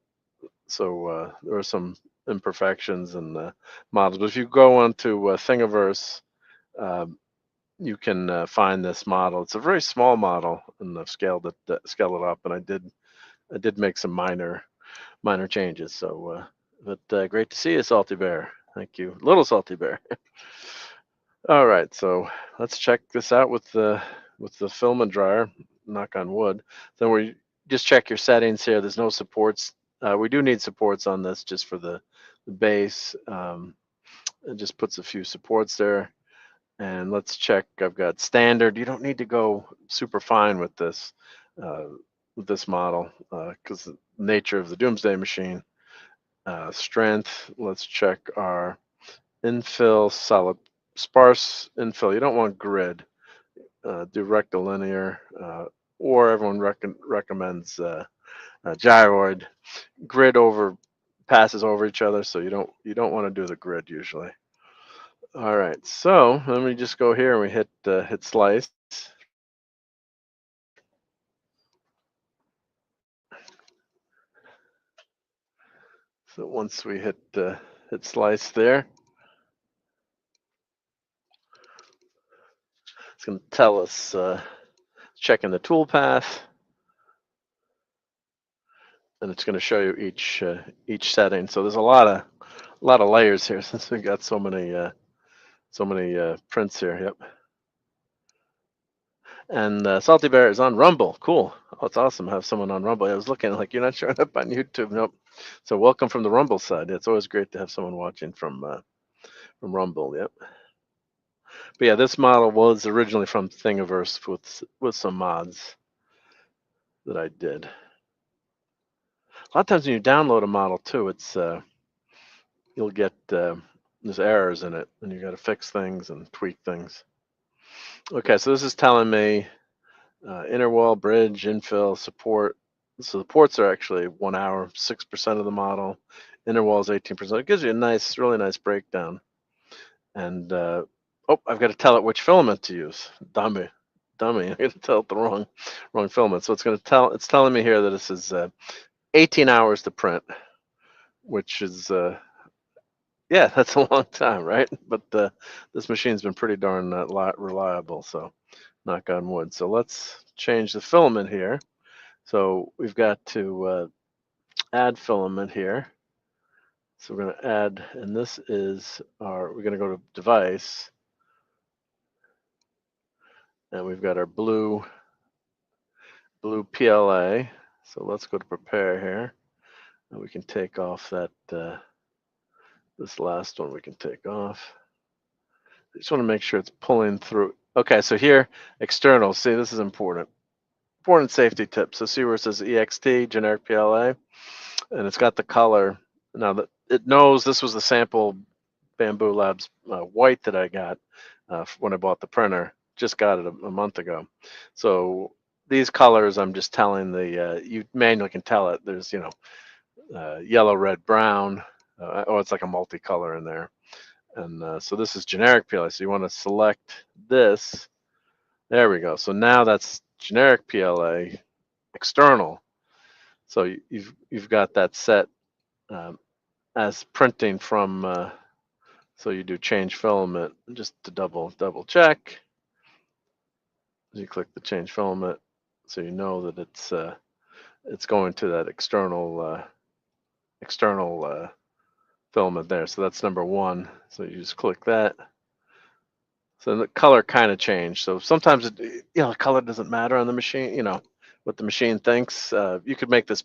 Speaker 1: So there were some imperfections in the models. But if you go onto Thingiverse, you can find this model. It's a very small model, and I've scaled it up. And I did make some minor changes. So, but great to see you, Salty Bear. Thank you, Little Salty Bear. All right, so let's check this out with the filament dryer. Knock on wood. Then we just check your settings here. There's no supports. We do need supports on this just for the base. It just puts a few supports there. And let's check. I've got standard. You don't need to go super fine with this model because the nature of the Doomsday Machine. Strength. Let's check our infill, solid, sparse infill. You don't want grid. Do rectilinear, or everyone recommends gyroid. Grid passes over each other, so you don't want to do the grid usually. All right, so let me just go here and we hit slice. So once we hit slice there, it's going to tell us checking the tool path, and it's going to show you each setting. So there's a lot of layers here since we got so many prints here. Yep. And Salty Bear is on Rumble. Cool. Oh, it's awesome to have someone on Rumble. I was looking like you're not showing up on YouTube. Nope. So welcome from the Rumble side. It's always great to have someone watching from Rumble. Yep. But yeah, this model was originally from Thingiverse with some mods that I did. A lot of times when you download a model too, it's you'll get there's errors in it, and you got to fix things and tweak things. Okay, so this is telling me inner wall, bridge, infill, support. So the ports are actually 1 hour, 6% of the model. Inner wall is 18%. It gives you a really nice breakdown. And oh, I've got to tell it which filament to use. Dummy. I got to tell it the wrong filament. So it's telling me here that this is 18 hours to print. which is yeah, that's a long time, right? But this machine's been pretty darn reliable, so knock on wood. So let's change the filament here. So we've got to add filament here. So we're going to add, and this is we're going to go to device, and we've got our blue PLA. So let's go to prepare here, and we can take off that, this last one we can take off. I just want to make sure it's pulling through. Okay, so here, external, see this is important. Important safety tip. So see where it says EXT, generic PLA, and it's got the color. Now that it knows this was the sample Bambu Labs white that I got when I bought the printer. Just got it a month ago. So these colors, I'm just telling the, you manually can tell it. There's, yellow, red, brown. Oh, it's like a multicolor in there. And so this is generic PLA. So you want to select this. There we go. So now that's generic PLA external. So you've got that set as printing from. So you do change filament just to double check. You click the change filament, so you know that it's going to that external filament there. So that's number one. So you just click that. So the color kind of changed. So sometimes the color doesn't matter on the machine. What the machine thinks. You could make this.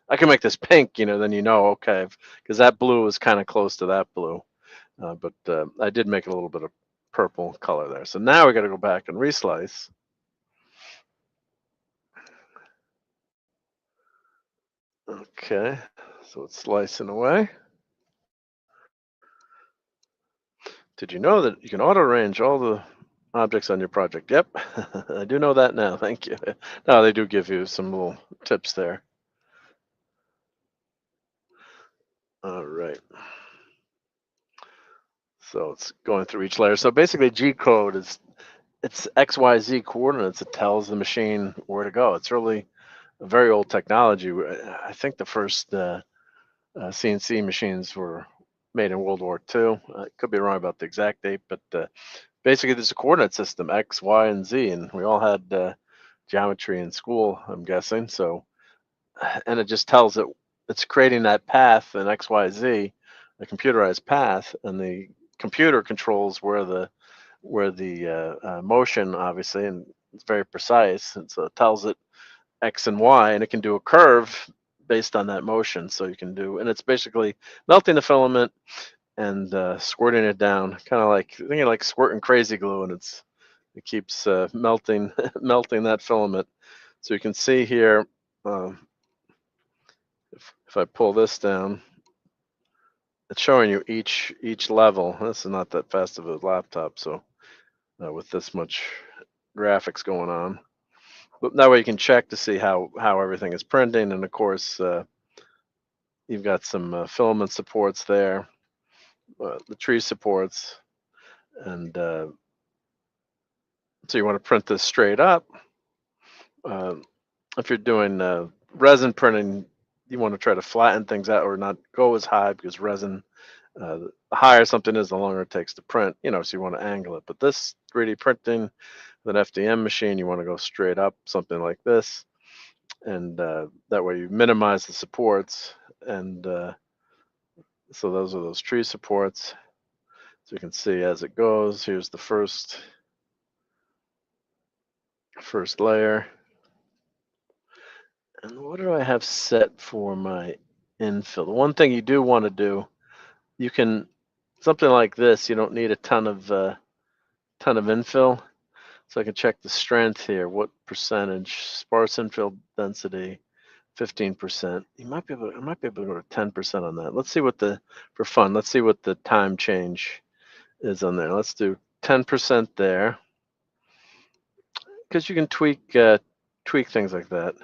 Speaker 1: I can make this pink. Then okay, because that blue is kind of close to that blue. But I did make it a little bit of purple color there. So now we got to go back and reslice. Okay, so it's slicing away. Did you know that you can auto arrange all the objects on your project? Yep, I do know that now. Thank you. No, they do give you some little tips there. All right. So it's going through each layer. So basically, G code it's XYZ coordinates. It tells the machine where to go. It's really a very old technology. I think the first CNC machines were made in World War II. I could be wrong about the exact date, but basically there's a coordinate system, X, Y, and Z, and we all had geometry in school, I'm guessing. So, and it just tells it it's creating that path in X, Y, Z, a computerized path, and the computer controls where the motion, obviously, and it's very precise, and so it tells it X and Y, and it can do a curve based on that motion. So you can do, and it's basically melting the filament and squirting it down, kind of like thinking like squirting crazy glue, and it keeps melting melting that filament. So you can see here, if I pull this down, it's showing you each level. This is not that fast of a laptop, so with this much graphics going on. But that way you can check to see how everything is printing, and of course you've got some filament supports there, the tree supports, and so you want to print this straight up. If you're doing resin printing, you want to try to flatten things out or not go as high, because resin, the higher something is, the longer it takes to print. So you want to angle it. But this 3D printing with an FDM machine, you want to go straight up, something like this, and that way you minimize the supports. And so those are those tree supports. So you can see as it goes, here's the first layer. And what do I have set for my infill? The one thing you do want to do, you can, something like this, you don't need a ton of infill. So I can check the strength here. What percentage? Sparse infill density, 15%. I might be able to go to 10% on that. Let's see for fun, let's see what the time change is on there. Let's do 10% there, because you can tweak things like that.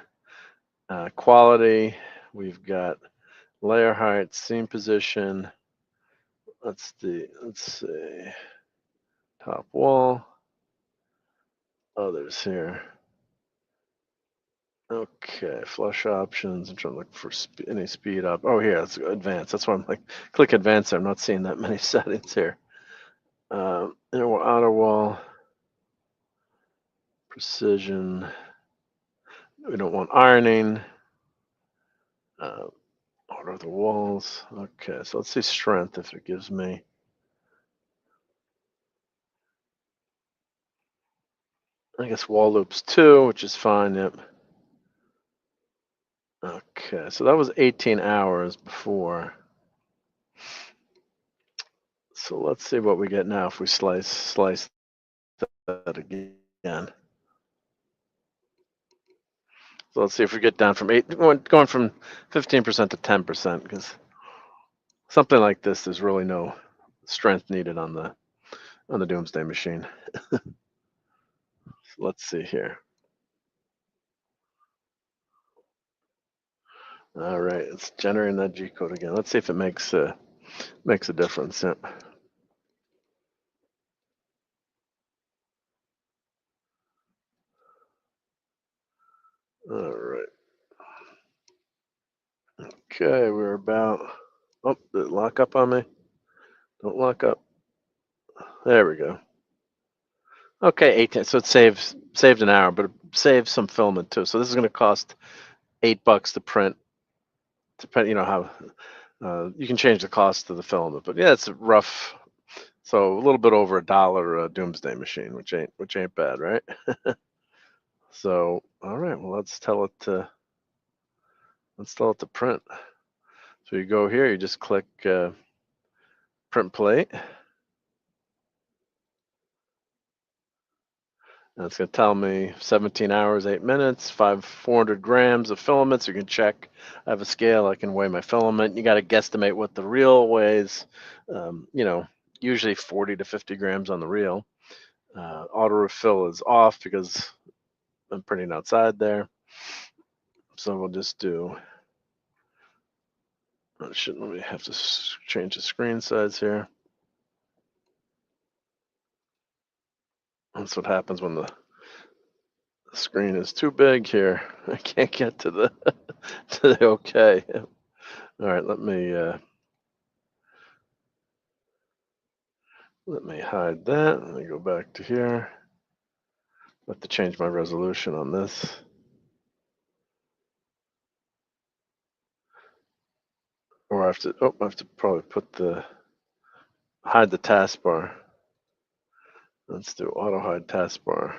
Speaker 1: Quality, we've got layer height, seam position. Let's see, top wall. Others here. Okay, flush options. I'm trying to look for any speed up. Oh, here, let's go advanced. That's why I'm like, click advanced. I'm not seeing that many settings here. Auto wall, precision. We don't want ironing. Order the walls. Okay, so let's see strength if it gives me. I guess wall loops 2, which is fine. Yep. Okay, so that was 18 hours before. So let's see what we get now if we slice that again. So let's see if we get down from going from 15% to 10%, because something like this, there's really no strength needed on the Doomsday Machine. So let's see here. All right, it's generating that G code again. Let's see if it makes a difference. Yeah. All right. Okay, we're about. Oh, did it lock up on me? Don't lock up. There we go. Okay, 18. So it saved an hour, but it saves some filament too. So this is going to cost $8 to print. Depend, how you can change the cost of the filament, but yeah, it's rough. So a little bit over $1 Doomsday Machine, which ain't bad, right? So all right, well let's tell it to print. So you go here, you just click print plate. And it's going to tell me 17 hours, 8 minutes, 400 grams of filament. So you can check. I have a scale. I can weigh my filament. You got to guesstimate what the reel weighs. Usually 40 to 50 grams on the reel. Auto refill is off because I'm printing outside there. So we'll just do. Shouldn't we have to change the screen size here? That's what happens when the screen is too big here. I can't get to the OK. All right, let me hide that. Let me go back to here. I have to change my resolution on this. Or I have to probably hide the taskbar. Let's do auto hide taskbar.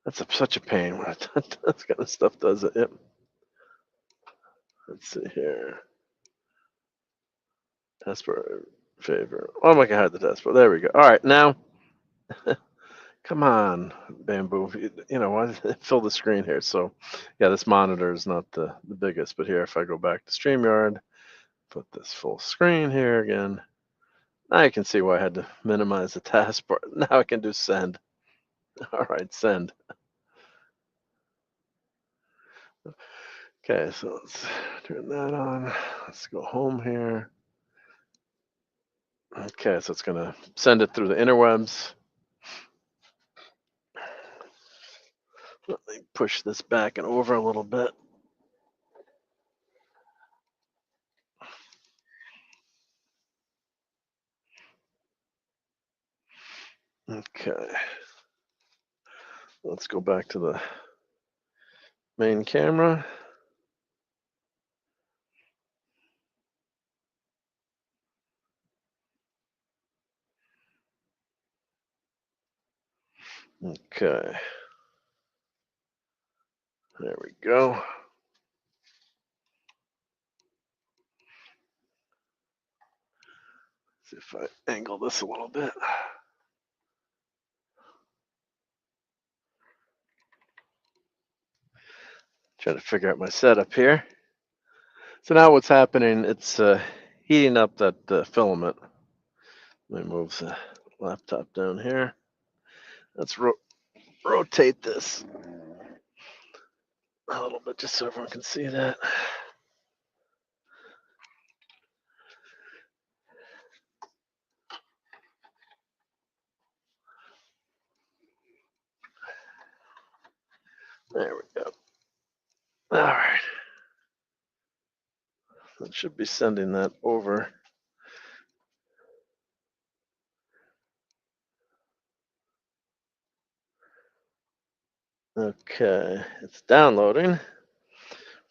Speaker 1: That's such a pain when that kind of stuff does it. Yep. Let's see here. Taskbar favor. Oh, I'm not gonna hide the taskbar. There we go. All right, now. Come on, Bambu. Why did it fill the screen here? So, yeah, this monitor is not the biggest, but here, if I go back to StreamYard, put this full screen here again. Now you can see why I had to minimize the taskbar. Now I can do send. All right, send. Okay, so let's turn that on. Let's go home here. Okay, so it's going to send it through the interwebs. Let me push this back and over a little bit. Okay. Let's go back to the main camera. Okay. There we go. See if I angle this a little bit. Trying to figure out my setup here. So now what's happening, it's heating up that filament. Let me move the laptop down here. Let's rotate this a little bit just so everyone can see that. There we go. All right. That should be sending that over. Okay, it's downloading.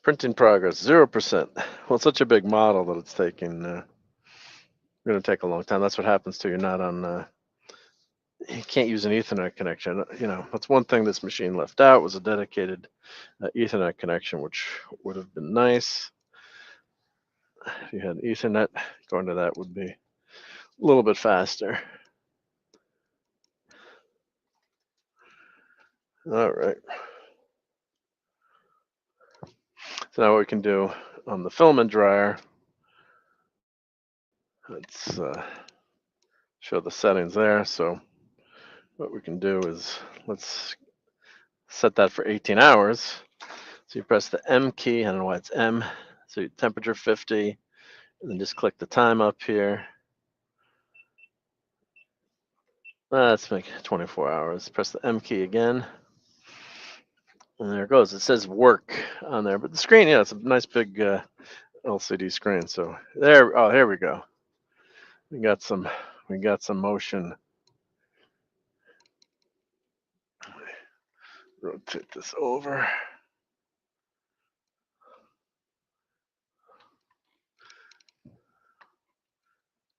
Speaker 1: Printing progress, 0%. Well, it's such a big model that it's taking, going to take a long time. That's what happens to you not on, you can't use an Ethernet connection. You know, that's one thing this machine left out was a dedicated Ethernet connection, which would have been nice. If you had Ethernet, going to that would be a little bit faster. All right. So now what we can do on the filament dryer, let's show the settings there. So what we can do is let's set that for 18 hours. So you press the M key, I don't know why it's M. So your temperature 50, and then just click the time up here. Let's make it 24 hours. Press the M key again. And there it goes. It says work on there, but the screen, yeah, it's a nice big LCD screen. So there, oh, here we go. We got some motion. Rotate this over.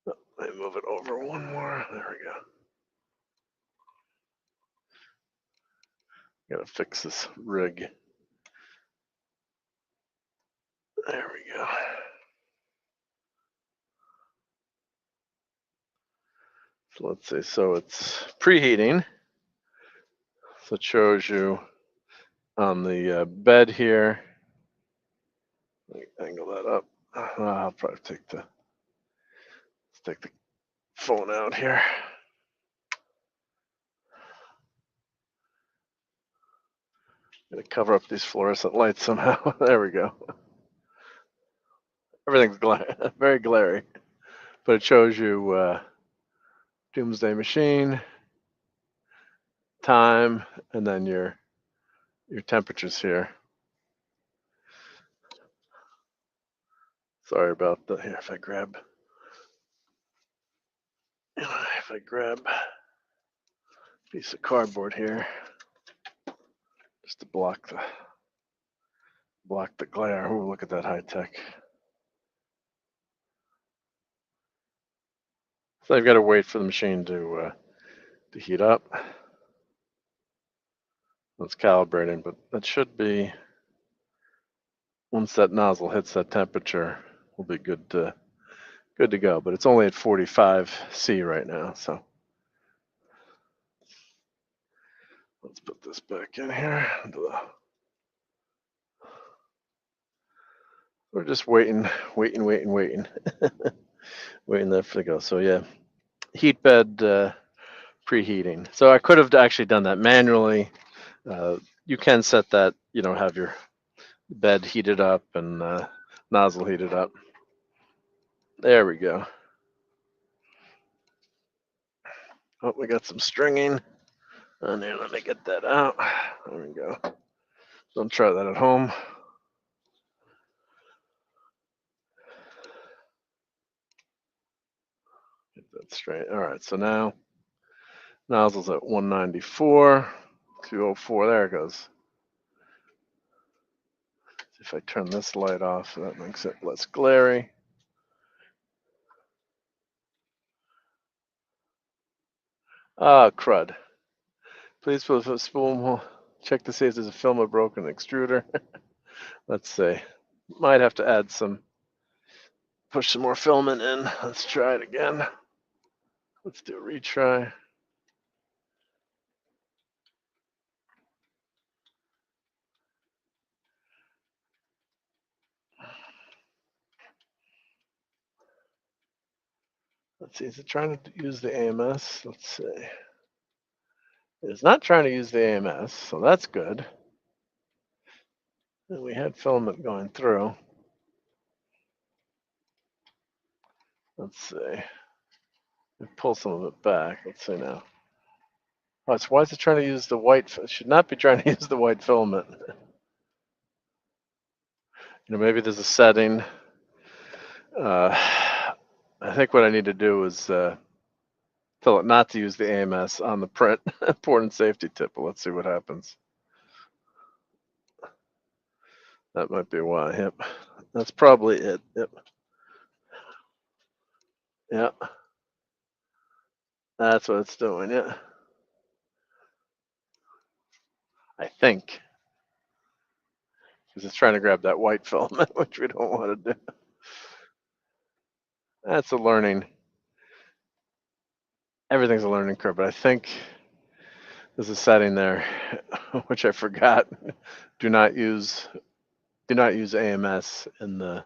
Speaker 1: Oh, let me move it over one more. There we go. Gotta fix this rig. There we go. So let's see. So it's preheating. So it shows you on the bed here. Let me angle that up. I'll probably let's take the phone out here. Gonna cover up these fluorescent lights somehow. There we go. Everything's very glary, but it shows you Doomsday Machine, time, and then your temperatures here. Sorry about that. Here, if I grab a piece of cardboard here, just to block the glare. Oh, look at that high tech. So I've got to wait for the machine to heat up. It's calibrating, but that should be, once that nozzle hits that temperature, we'll be good to go. But it's only at 45 C right now, so let's put this back in here. We're just waiting, waiting there for the go. So yeah, heat bed preheating. So I could have actually done that manually. You can set that, have your bed heated up and nozzle heated up. There we go. Oh, we got some stringing on there. Let me get that out. There we go. Don't try that at home. Get that straight. All right, so now nozzle's at 194, 204. There it goes. If I turn this light off, that makes it less glary. Ah, crud. Please put a spoon. Check to see if there's a film of broken extruder. Let's see. Might have to add push some more filament in. Let's try it again. Let's do a retry. Let's see, is it trying to use the AMS? Let's see. It's not trying to use the AMS, so that's good. And we had filament going through. Let's see. Pull some of it back. Let's see now. Oh, why is it trying to use the white? It should not be trying to use the white filament. Maybe there's a setting. I think what I need to do is tell it not to use the AMS on the print important safety tip. But let's see what happens. That might be why. Yep, that's probably it. Yep. Yeah, that's what it's doing. Yeah, I think because it's trying to grab that white filament, which we don't want to do. That's a learning. Everything's a learning curve, but I think there's a setting there, which I forgot. Do not use AMS in the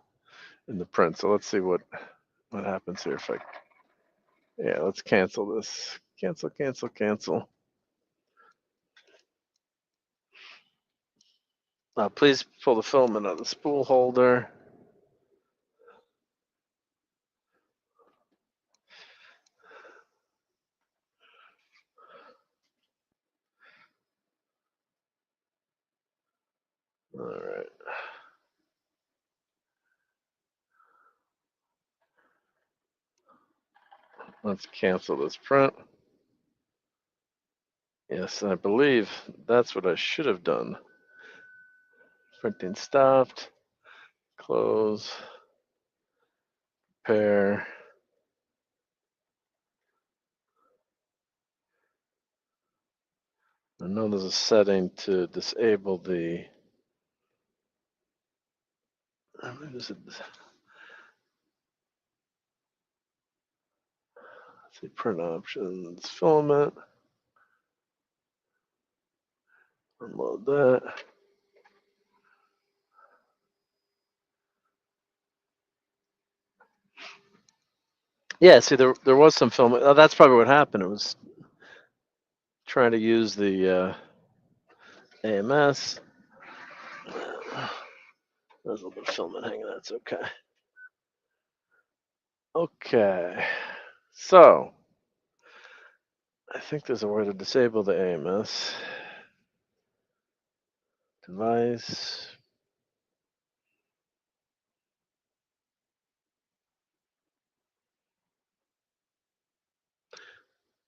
Speaker 1: print. So let's see what happens here. If I, yeah, let's cancel this. Cancel, cancel, cancel. Please pull the filament out of the spool holder. All right. Let's cancel this print. Yes, I believe that's what I should have done. Printing stopped. Close. Prepare. I know there's a setting to disable the. Let's see, print options, filament. Unload that. Yeah, see, there was some filament. Oh, that's probably what happened. It was trying to use the AMS. There's a little bit of filament hanging. That's okay. Okay. So, I think there's a way to disable the AMS. Device.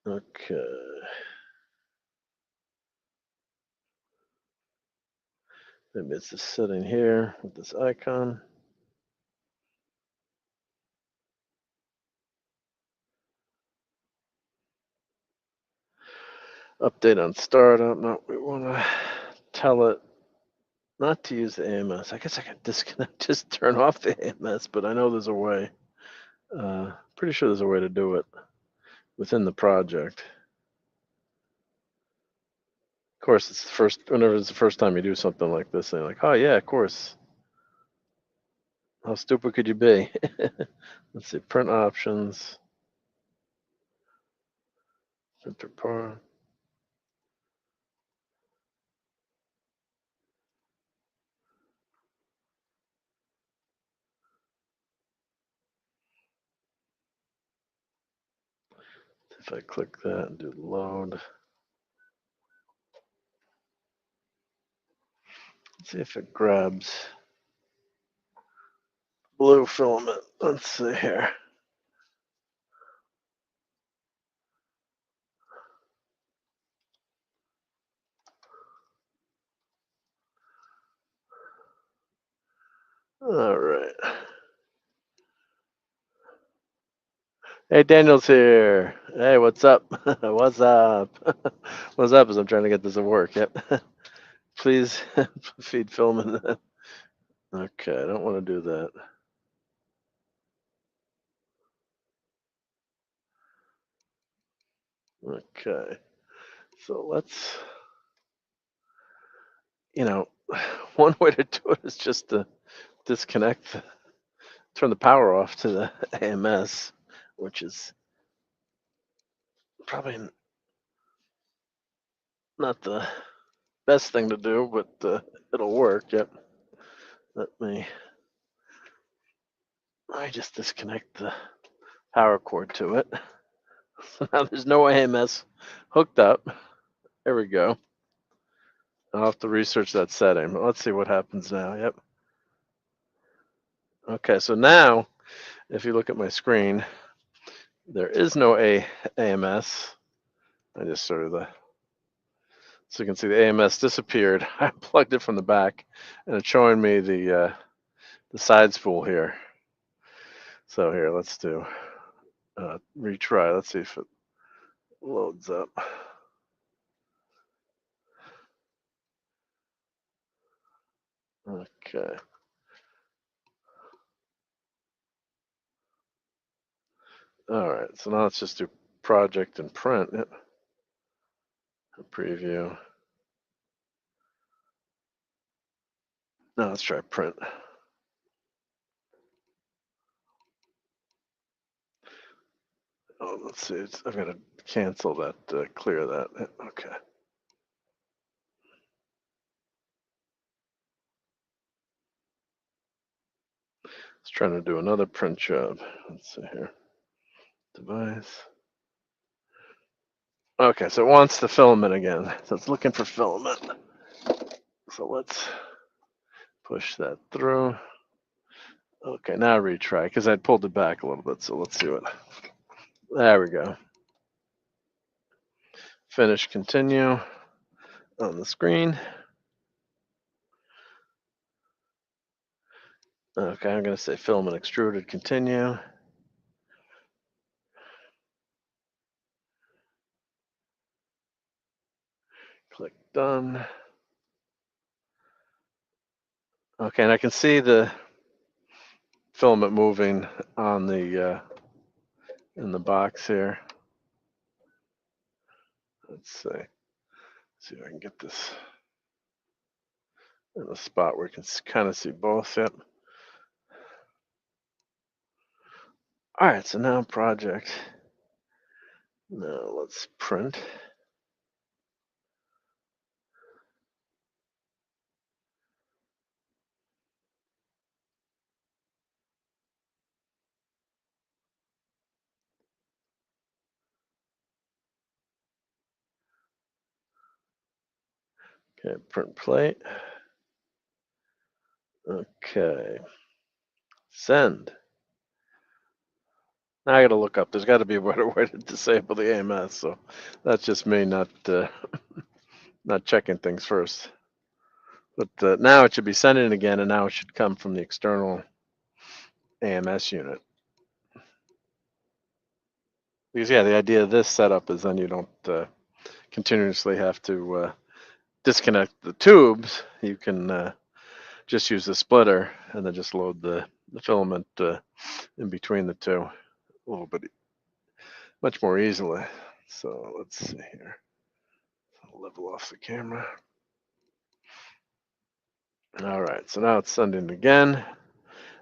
Speaker 1: Okay. Maybe it's the setting here with this icon. Update on startup. No, we want to tell it not to use the AMS. I guess I can disconnect, just turn off the AMS, but I know there's a way. Pretty sure there's a way to do it within the project. Of course, it's whenever it's the first time you do something like this, they're like, oh yeah, of course. How stupid could you be? Let's see, print options. Printer par. If I click that and do load. Let's see if it grabs blue filament. Let's see here. All right. Hey, Daniel's here. Hey, what's up? What's up? What's up? As I'm trying to get this to work. Yep. Please feed filament. Okay, I don't want to do that. Okay, so let's, one way to do it is just to disconnect, turn the power off to the AMS, which is probably not the best thing to do, but it'll work. Yep. I just disconnect the power cord to it. So now there's no AMS hooked up. There we go. I'll have to research that setting, but let's see what happens now. Yep. Okay, so now if you look at my screen, there is no AMS. I just started the, so you can see the AMS disappeared. I plugged it from the back, and it's showing me the side spool here. So here, let's do retry. Let's see if it loads up. Okay. All right, so now let's just do project and print. Yep. Preview. Now let's try print. Oh, let's see. I've got to cancel that, clear that. Okay. It's trying to do another print job. Let's see here. Device. Okay, so it wants the filament again. So it's looking for filament. So let's push that through. Okay, now retry, because I pulled it back a little bit. So let's do it. There we go. Finish, continue on the screen. Okay, I'm going to say filament extruded, continue. Click done. Okay, and I can see the filament moving on the in the box here. Let's see if I can get this in a spot where you can kind of see both. Yep. All right, so now project. Now let's print. Okay, print plate. Okay, send. Now I got to look up. There's got to be a better way to disable the AMS. So that's just me not not checking things first. But now it should be sending again, and now it should come from the external AMS unit. Because yeah, the idea of this setup is then you don't continuously have to disconnect the tubes. You can just use the splitter and then just load the filament in between the two a little bit much more easily. So let's see here. I'll level off the camera. All right, so now it's sending again.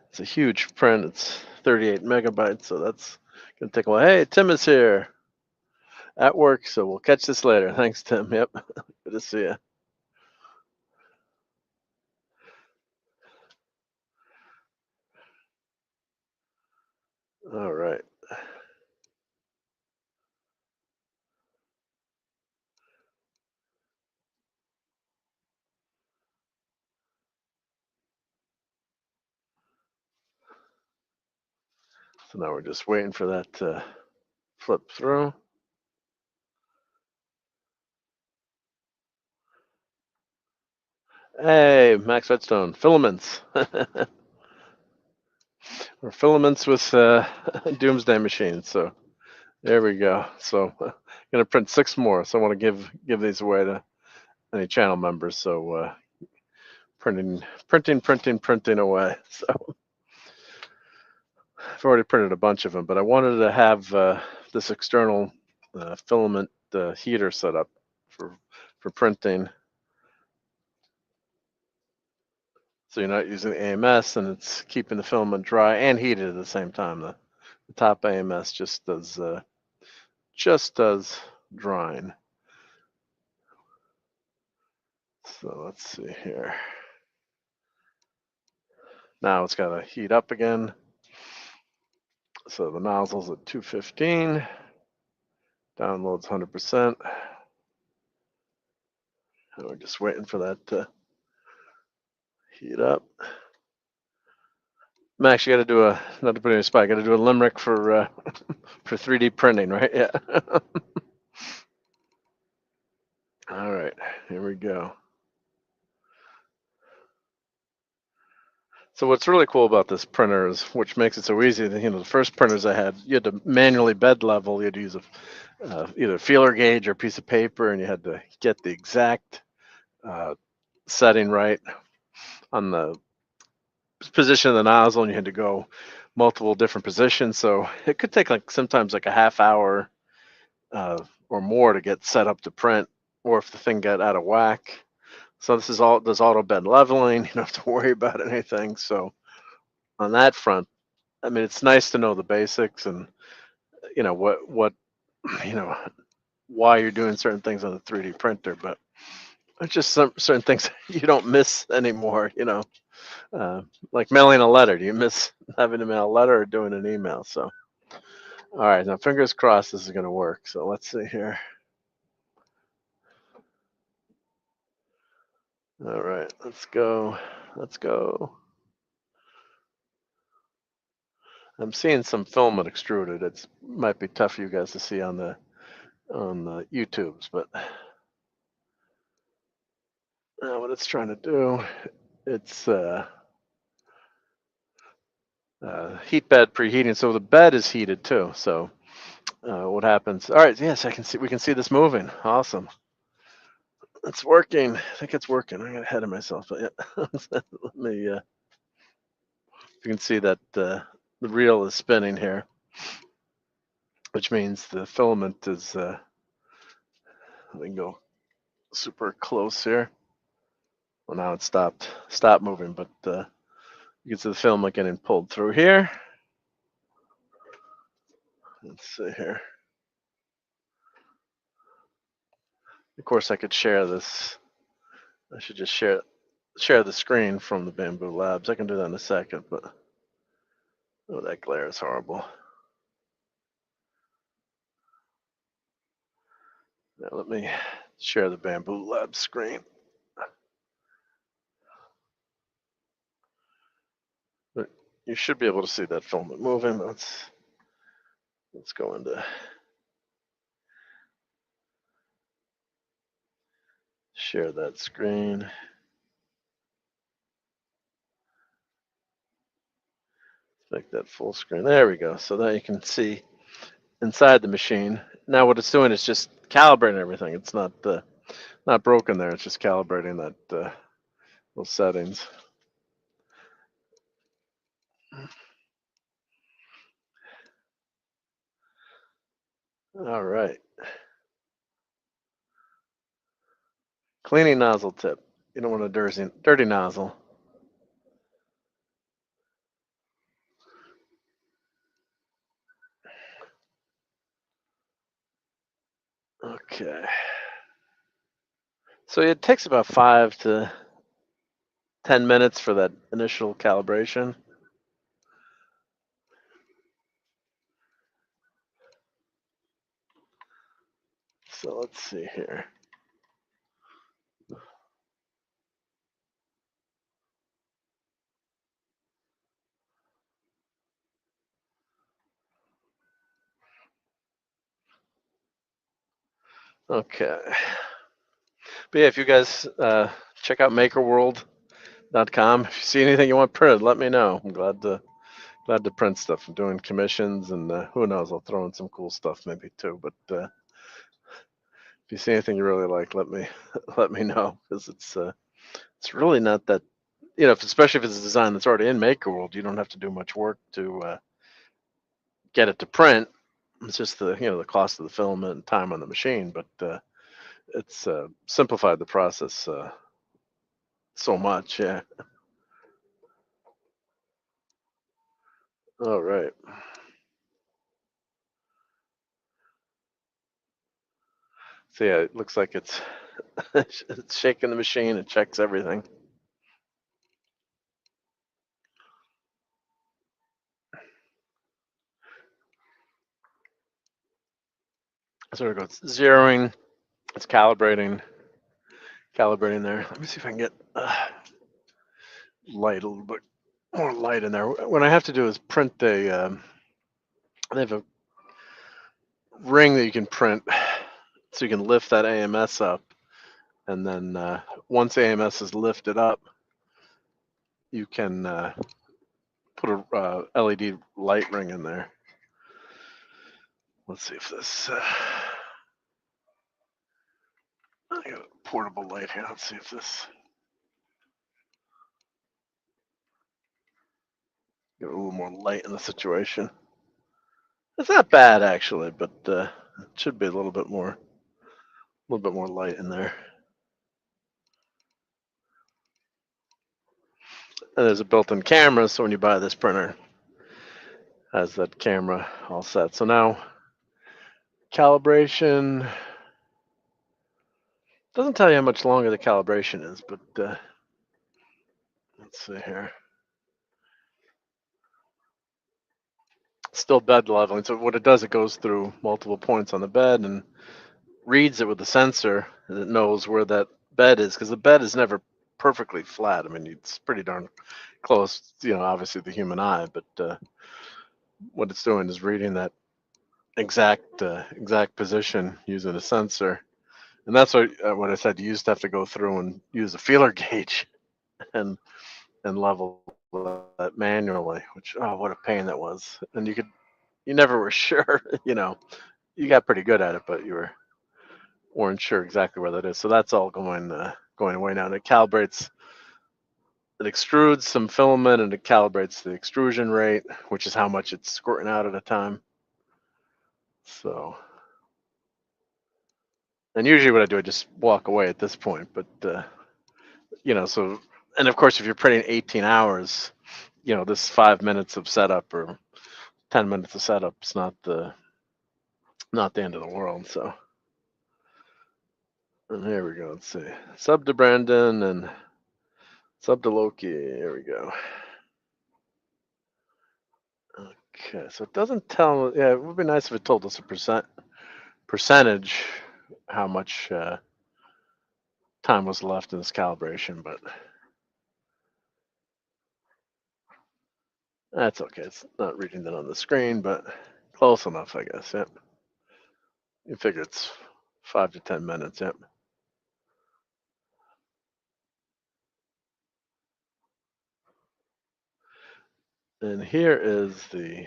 Speaker 1: It's a huge print. It's 38 megabytes, so that's gonna take a while. Hey, Tim is here at work, so we'll catch this later. Thanks, Tim. Yep, good to see you. All right. So now we're just waiting for that to flip through. Hey, Max Redstone, filaments. Or filaments with Doomsday Machine. So there we go. So I'm gonna print 6 more. So I want to give these away to any channel members. So printing away. So I've already printed a bunch of them, but I wanted to have this external filament heater set up for printing. So you're not using AMS, and it's keeping the filament dry and heated at the same time. The top AMS just does drying. So let's see here. Now it's got to heat up again. So the nozzle's at 215. Downloads 100%. We're just waiting for that to heat up. Max, you got to do a, not to put any spot, got to do a limerick for for 3D printing, right? Yeah. All right, here we go. So what's really cool about this printer is, which makes it so easy, that, the first printers I had, you had to manually bed level. You had to use either a feeler gauge or a piece of paper, and you had to get the exact setting right on the position of the nozzle, and you had to go multiple different positions. So it could take sometimes like a half hour or more to get set up to print, or if the thing got out of whack. So this is all does auto bed leveling. You don't have to worry about anything. So on that front, I mean, it's nice to know the basics and what you know why you're doing certain things on the 3D printer, but it's just some certain things you don't miss anymore. Like mailing a letter. Do you miss having to mail a letter or doing an email? So, all right, now fingers crossed this is going to work. So let's see here. All right, let's go. Let's go. I'm seeing some filament extruded. It might be tough for you guys to see on the YouTubes, but what it's trying to do, it's heat bed preheating. So the bed is heated too. So what happens? All right, yes, I can see. We can see this moving. Awesome. It's working. I think it's working. I got ahead of myself, but yeah. Let me. You can see that the reel is spinning here, which means the filament is. We can go super close here. Well, now it's stopped moving, but you can see the filament getting pulled through here. Let's see here. Of course, I could share this. I should just share the screen from the Bambu Labs. I can do that in a second, but oh, that glare is horrible. Now let me share the Bambu Labs screen. But you should be able to see that filament moving. Let's go into share that screen. Make that full screen. There we go. So now you can see inside the machine. Now what it's doing is just calibrating everything. It's not broken there. It's just calibrating that those settings. All right. Cleaning nozzle tip. You don't want a dirty nozzle. Okay. So it takes about 5 to 10 minutes for that initial calibration. So let's see here. Okay. But yeah, if you guys check out makerworld.com, if you see anything you want printed, let me know. I'm glad to print stuff. I'm doing commissions, and who knows, I'll throw in some cool stuff maybe too. But if you see anything you really like, let me know, because it's really not that, especially if it's a design that's already in Makerworld, you don't have to do much work to get it to print. It's just the cost of the filament and time on the machine, but it's simplified the process so much. Yeah. All right. So yeah, it looks like it's it's shaking the machine. It checks everything. So it goes zeroing. It's calibrating calibrating there. Let me see if I can get light, a little bit more light in there. What I have to do is print a. They have a ring that you can print, so you can lift that AMS up, and then once AMS is lifted up, you can put a LED light ring in there. Let's see if this. I got a portable light here. Let's see if this. Get a little more light in the situation. It's not bad actually, but it should be a little bit more light in there. And there's a built-in camera, so when you buy this printer, it has that camera all set. So now calibration doesn't tell you how much longer the calibration is, but let's see here. Still bed leveling. So what it does, it goes through multiple points on the bed and reads it with the sensor, and it knows where that bed is, because the bed is never perfectly flat. I mean, it's pretty darn close, obviously the human eye, but what it's doing is reading that exact position using a sensor. And that's what I said. You used to have to go through and use a feeler gauge and level that manually, which, oh, what a pain that was. And you never were sure, you got pretty good at it, but you weren't sure exactly where that is. So that's all going away now. And it calibrates, it extrudes some filament, and it calibrates the extrusion rate, which is how much it's squirting out at a time. So, and usually what I do, I just walk away at this point, but so, and of course, if you're printing 18 hours, this 5 minutes of setup or 10 minutes of setup is not the end of the world. So, and here we go. Let's see, sub to Brandon and sub to Loki. Here we go. Okay, so it doesn't tell. Yeah, it would be nice if it told us a percentage how much time was left in this calibration, but that's okay. It's not reading that on the screen, but close enough, I guess. Yep. You figure it's 5 to 10 minutes. Yep. And here is the.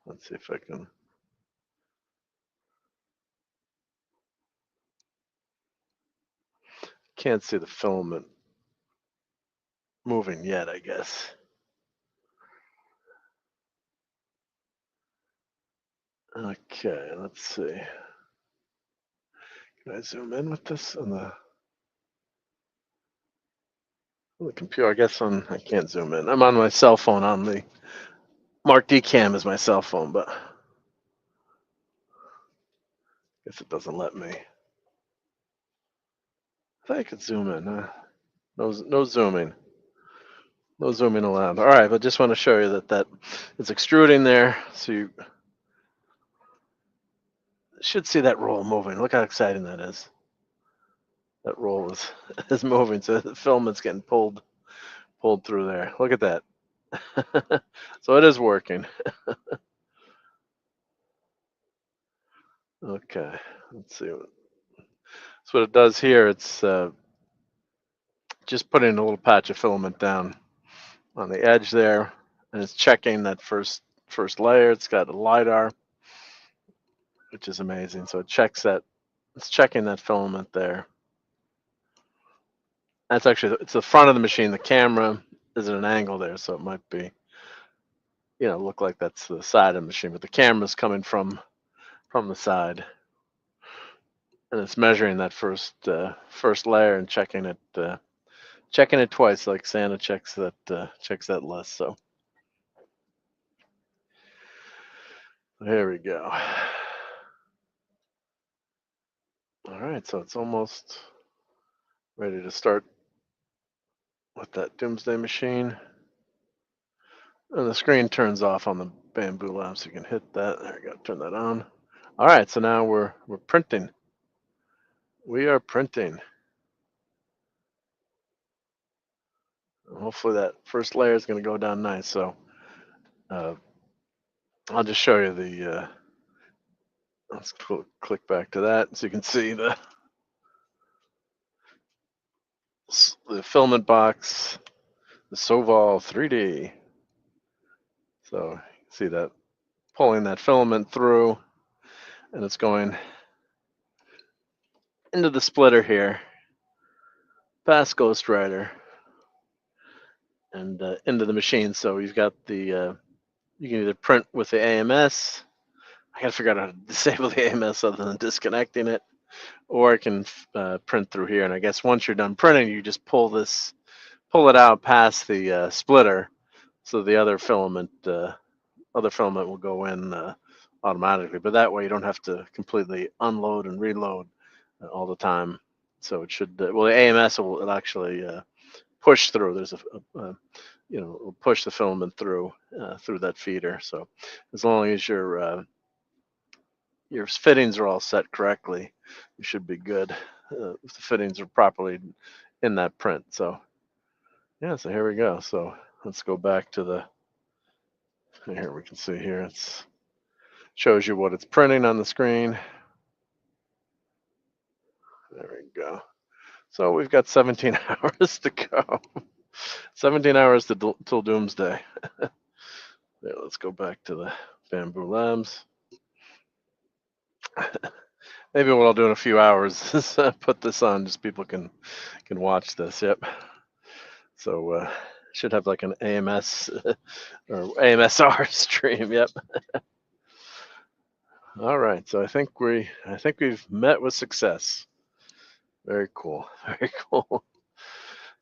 Speaker 1: Let's see if I can. Can't see the filament moving yet, I guess. Okay, let's see. Can I zoom in with this on the computer? I guess I can't zoom in. I'm on my cell phone on the Marc D cam is my cell phone, but I guess it doesn't let me. I thought I could zoom in. No zooming. No zooming allowed. All right, but just want to show you that it's extruding there, so you should see that roll moving. Look how exciting that is. That roll is moving, so the filament's getting pulled through there. Look at that. So it is working. Okay, let's see. So what it does here, it's just putting a little patch of filament down on the edge there, and it's checking that first layer. It's got a LiDAR, which is amazing. So it checks that. It's checking that filament there. That's actually, it's the front of the machine. The camera is at an angle there, so it might be, look like that's the side of the machine, but the camera's coming from the side, and it's measuring that first layer and checking it twice, like Santa checks that list. So there we go. All right, so it's almost ready to start with that Doomsday Machine. And the screen turns off on the Bambu Lab, so you can hit that. There you go, turn that on. All right, so now we're printing. We are printing. Hopefully that first layer is going to go down nice. So I'll just show you the, let's click back to that so you can see the filament box, the Sovol 3D. So you see that pulling that filament through, and it's going into the splitter here, past Ghost Rider, and into the machine. So you've got the, you can either print with the AMS. I gotta figure out how to disable the AMS other than disconnecting it, or I can print through here. And I guess once you're done printing, you just pull it out past the splitter, so the other filament will go in automatically. But that way you don't have to completely unload and reload all the time. So it should, well, the AMS will actually push through. There's it'll push the filament through that feeder. So as long as your fittings are all set correctly, you should be good. If the fittings are properly in that print. So yeah, so here we go. So let's go back to the, here we can see here, it's shows you what it's printing on the screen. There we go. So we've got 17 hours to go. 17 hours till Doomsday. Yeah, let's go back to the Bambu Labs. Maybe what I'll do in a few hours is put this on, just people can watch this. Yep. So should have like an AMS or AMSR stream. Yep. All right. So I think we've met with success. Very cool. Very cool.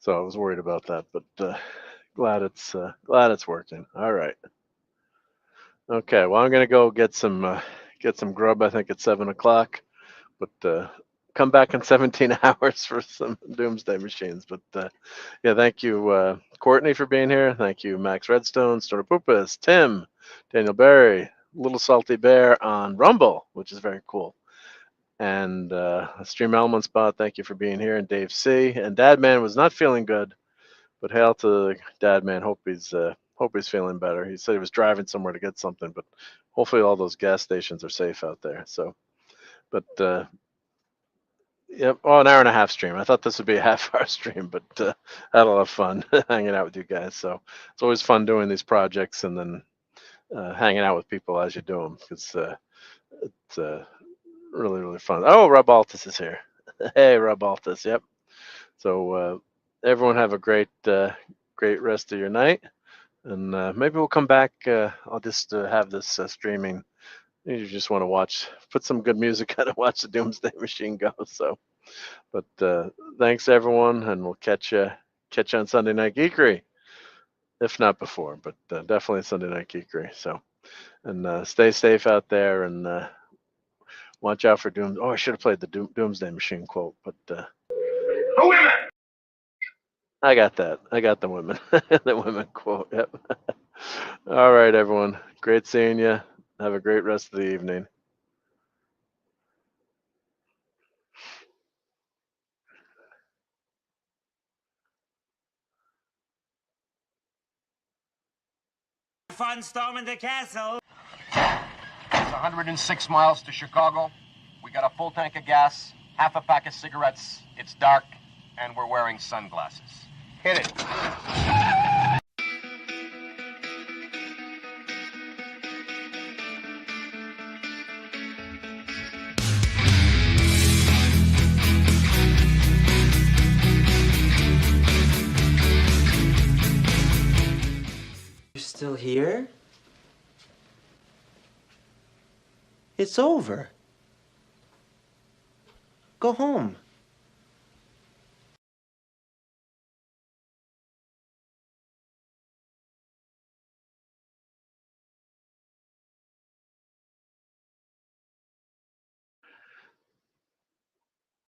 Speaker 1: So I was worried about that, but glad it's working. All right. Okay. Well, I'm gonna go get some grub. I think it's 7 o'clock, but come back in 17 hours for some Doomsday Machines. But yeah, thank you, Courtney, for being here. Thank you, Max Redstone, Stoner Poopus, Tim, Daniel Barry, Little Salty Bear on Rumble, which is very cool. And Stream Element Spot, thank you for being here. And Dave C. And Dadman was not feeling good, but hail to Dadman. Hope he's feeling better. He said he was driving somewhere to get something, but hopefully all those gas stations are safe out there. So, but yep. Oh, an hour and a half stream. I thought this would be a half-hour stream, but had a lot of fun hanging out with you guys. So it's always fun doing these projects and then hanging out with people as you do them, because it's really, really fun. Oh, RobAltis is here. Hey, RobAltis. Yep. So everyone have a great rest of your night, and maybe we'll come back. I'll just have this streaming. You just want to watch, put some good music on and watch the Doomsday Machine go. So, but thanks everyone, and we'll catch you on Sunday Night Geekery, if not before, but definitely Sunday Night Geekery. So, and stay safe out there, and watch out for Doom. Oh, I should have played the Doomsday Machine quote, but I got that. I got the women, the women quote. Yep. All right, everyone. Great seeing you. Have a great rest of the evening.
Speaker 2: Fun storming the castle.
Speaker 4: It's 106 miles to Chicago. We got a full tank of gas, half a pack of cigarettes. It's dark, and we're wearing sunglasses. Hit it.
Speaker 3: You're still here? It's over. Go home.